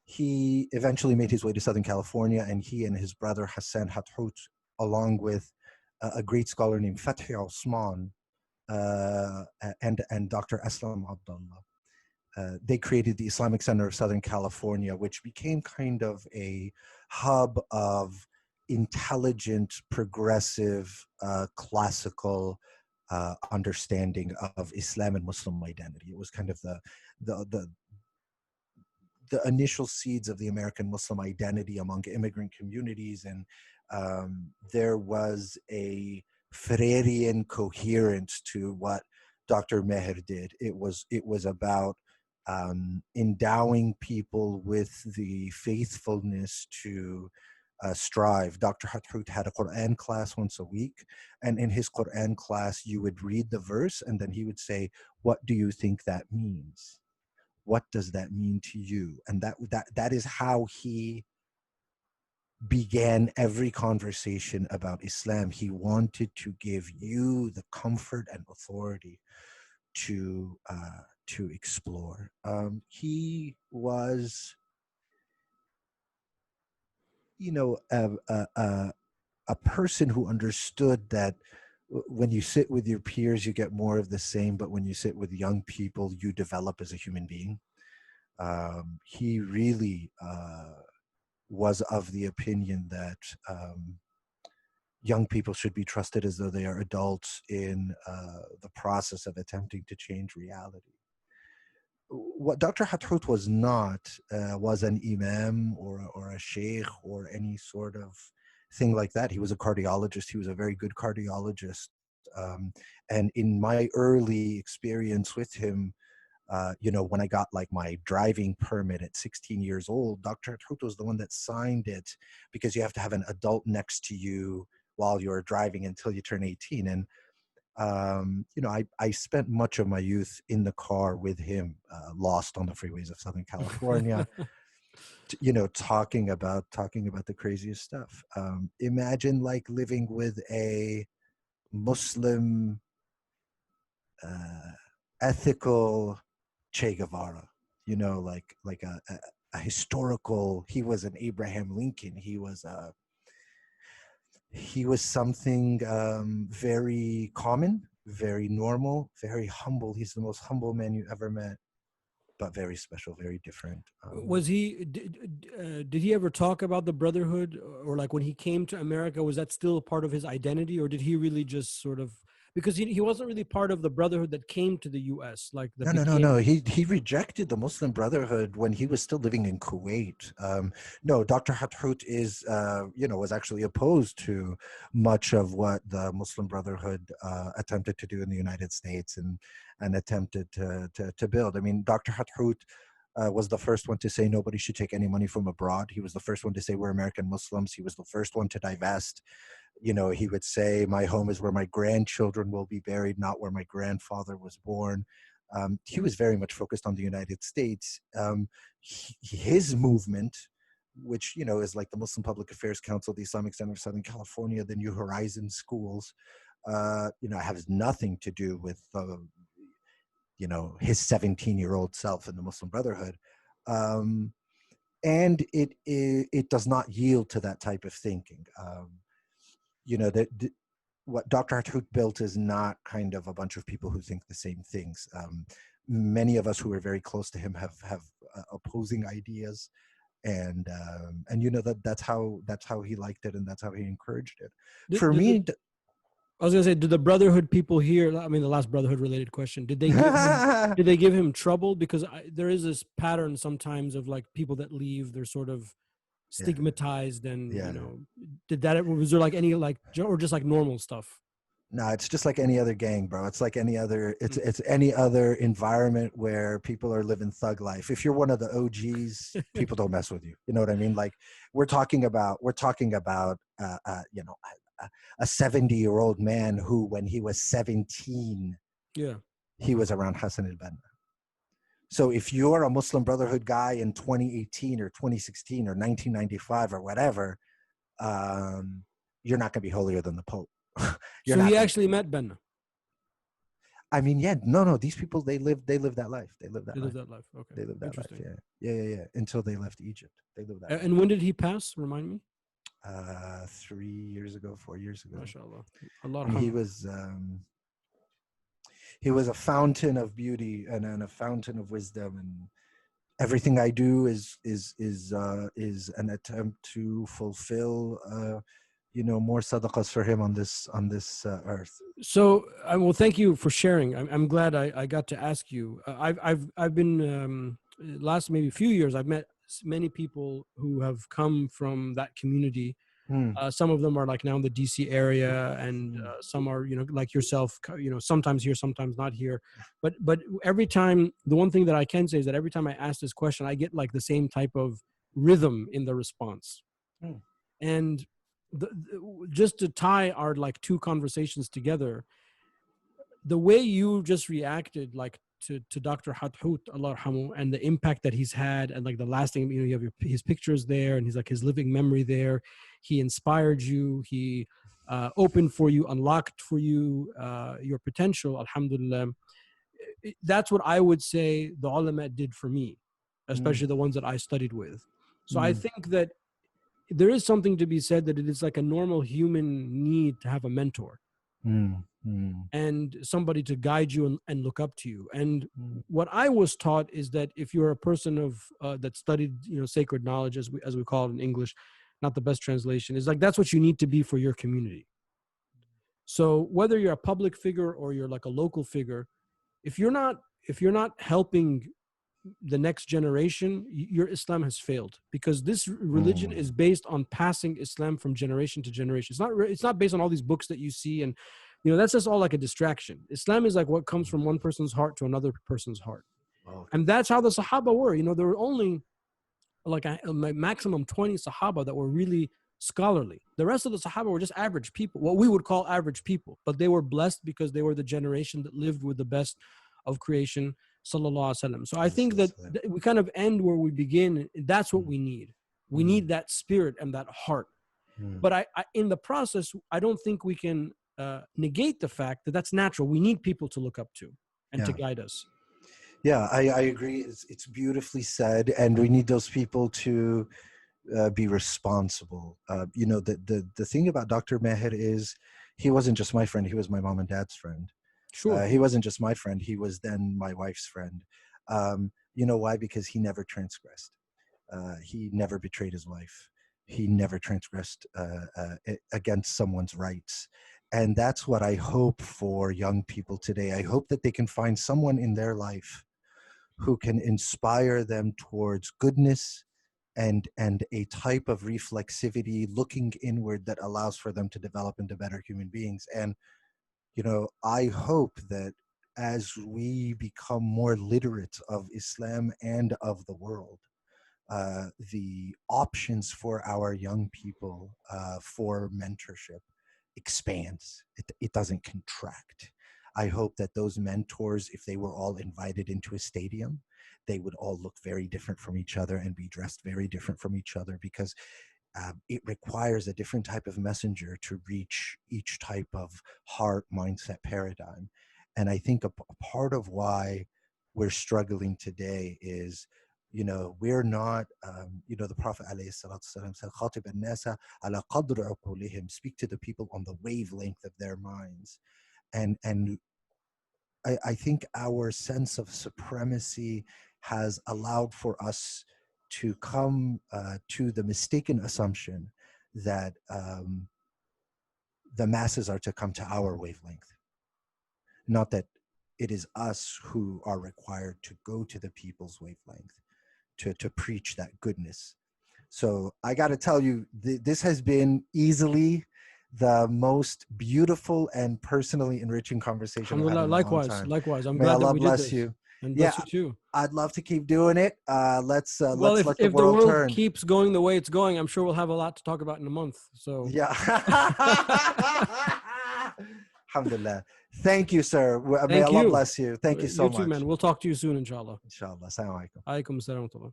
He eventually made his way to Southern California, and he and his brother Hassan Hathout, along with a great scholar named Fathi Osman and Dr. Aslam Abdullah, they created the Islamic Center of Southern California, which became kind of a hub of intelligent, progressive, classical understanding of Islam and Muslim identity. It was kind of the the the initial seeds of the American Muslim identity among immigrant communities, and there was a Freudian coherence to what Dr. Meher did. It was about endowing people with the faithfulness to strive. Dr. Hathout had a Quran class once a week, and in his Quran class, you would read the verse, and then he would say, "What do you think that means? What does that mean to you?" And that is how he began every conversation about Islam. He wanted to give you the comfort and authority to explore. He was, a person who understood that when you sit with your peers, you get more of the same, but when you sit with young people, you develop as a human being. He really was of the opinion that young people should be trusted as though they are adults in the process of attempting to change reality. What Dr. Hathout was not was an imam or a sheikh or any sort of thing like that. He was a cardiologist. He was a very good cardiologist. And in my early experience with him, when I got like my driving permit at 16 years old, Dr. Hathout was the one that signed it because you have to have an adult next to you while you're driving until you turn 18. And I spent much of my youth in the car with him, lost on the freeways of Southern California, talking about the craziest stuff. Imagine like living with a Muslim, ethical Che Guevara, like a historical. He was an Abraham Lincoln. He was something very common, very normal, very humble. He's the most humble man you ever met, but very special, very different. Was he did he ever talk about the brotherhood, or like when he came to America, was that still part of his identity, or did he really just sort of, because he wasn't really part of the brotherhood that came to the US, like that No, no, no, no. became. He rejected the Muslim Brotherhood when he was still living in Kuwait. No, Dr. Hathout was actually opposed to much of what the Muslim Brotherhood attempted to do in the United States and attempted to build. I mean, Dr. Hathout was the first one to say nobody should take any money from abroad. He was the first one to say we're American Muslims. He was the first one to divest. He would say, my home is where my grandchildren will be buried, not where my grandfather was born. He was very much focused on the United States. His movement, which, is like the Muslim Public Affairs Council, the Islamic Center of Southern California, the New Horizon schools, has nothing to do with, his 17-year-old self in the Muslim Brotherhood. And it does not yield to that type of thinking. That what Dr. Hathout built is not kind of a bunch of people who think the same things. Many of us who are very close to him have opposing ideas, and that's how he liked it, and that's how he encouraged it. Did, For did me, the, I was gonna say, did the brotherhood people here? I mean, the last brotherhood related question. Did they give him? Did they give him trouble? Because there is this pattern sometimes of like people that leave, they're sort of yeah, stigmatized, and yeah. was there like any like, or just like normal stuff? No, it's just like any other gang, bro. It's like any other. It's Mm. it's any other environment where people are living thug life. If you're one of the OGs, people don't mess with you. You know what I mean? Like we're talking about a 70-year-old man who, when he was 17, Yeah. he was around Hassan al-Banna. So if you're a Muslim Brotherhood guy in 2018 or 2016 or 1995 or whatever, you're not going to be holier than the Pope. You're So he not going to actually be. met Benna. I mean, yeah, no. These people, they live that life. They live that They live life. that life. Okay. They live that life. Interesting. Yeah. Until they left Egypt, they lived that life. And when did he pass? Remind me. 3 years ago, 4 years ago. MashaAllah. Allah And he was a fountain of beauty and a fountain of wisdom, and everything I do is an attempt to fulfill more sadaqas for him on this earth. So, well, thank you for sharing. I'm glad I got to ask you. I've been last maybe few years. I've met many people who have come from that community. Hmm. Some of them are like now in the DC area, and Hmm. some are like yourself. Sometimes here, sometimes not here. But every time, the one thing that I can say is that every time I ask this question, I get like the same type of rhythm in the response. Hmm. And just to tie our like two conversations together, the way you just reacted like to Dr. Hathout, Allah yarhamu, and the impact that he's had, and like the lasting, you have his pictures there, and he's like his living memory there. He inspired you. He opened for you, unlocked for you your potential. Alhamdulillah. That's what I would say the ulama did for me, Hmm. especially the ones that I studied with. So I Hmm. think that there is something to be said that it is like a normal human need to have a mentor. Mm, mm, and somebody to guide you and look up to you. And mm, what I was taught is that if you're a person of that studied, sacred knowledge, as we call it in English, not the best translation, is like that's what you need to be for your community. So whether you're a public figure or you're like a local figure, if you're not helping the next generation, your Islam has failed, because this religion mm. is based on passing Islam from generation to generation. It's not based on all these books that you see, and that's just all like a distraction. Islam is like what comes from one person's heart to another person's heart, Okay. and that's how the Sahaba were. There were only like a maximum 20 Sahaba that were really scholarly. The rest of the Sahaba were just average people, what we would call average people, but they were blessed because they were the generation that lived with the best of creation, sallallahu alaihi wasallam. So I think that we kind of end where we begin. That's what we need. We need that spirit and that heart. Mm. But I in the process, I don't think we can negate the fact that that's natural. We need people to look up to and to Yeah. guide us. Yeah, I agree. It's beautifully said, and we need those people to be responsible. The thing about Dr. Meher is he wasn't just my friend; he was my mom and dad's friend. Sure. He wasn't just my friend; he was then my wife's friend. You know why? Because he never transgressed. He never betrayed his wife. He never transgressed against someone's rights. And that's what I hope for young people today. I hope that they can find someone in their life who can inspire them towards goodness and a type of reflexivity, looking inward, that allows for them to develop into better human beings. And I hope that as we become more literate of Islam and of the world, the options for our young people for mentorship expands. It doesn't contract. I hope that those mentors, if they were all invited into a stadium, they would all look very different from each other and be dressed very different from each other, because it requires a different type of messenger to reach each type of heart, mindset, paradigm. And I think a part of why we're struggling today is, we're not, the Prophet ﷺ said, "Khatib an-nasa ala qadri uqulihim," speak to the people on the wavelength of their minds. And I think our sense of supremacy has allowed for us to come to the mistaken assumption that the masses are to come to our wavelength, not that it is us who are required to go to the people's wavelength to preach that goodness. So I got to tell you, this has been easily the most beautiful and personally enriching conversation I've had Alhamdulillah, in a long likewise, time. likewise. I'm May glad that Allah we did bless this, you. and Yeah, bless you too. I'd love to keep doing it. Let's Well, let the if the world world turn. keeps going the way it's going, I'm sure we'll have a lot to talk about in a month. So, Yeah. Alhamdulillah. Thank you, sir. May thank Allah you. bless you. Thank you so You too, much. man. We'll talk to you soon, inshallah. Inshallah. Assalamu alaikum. Alaikum assalam wa rahmatullah.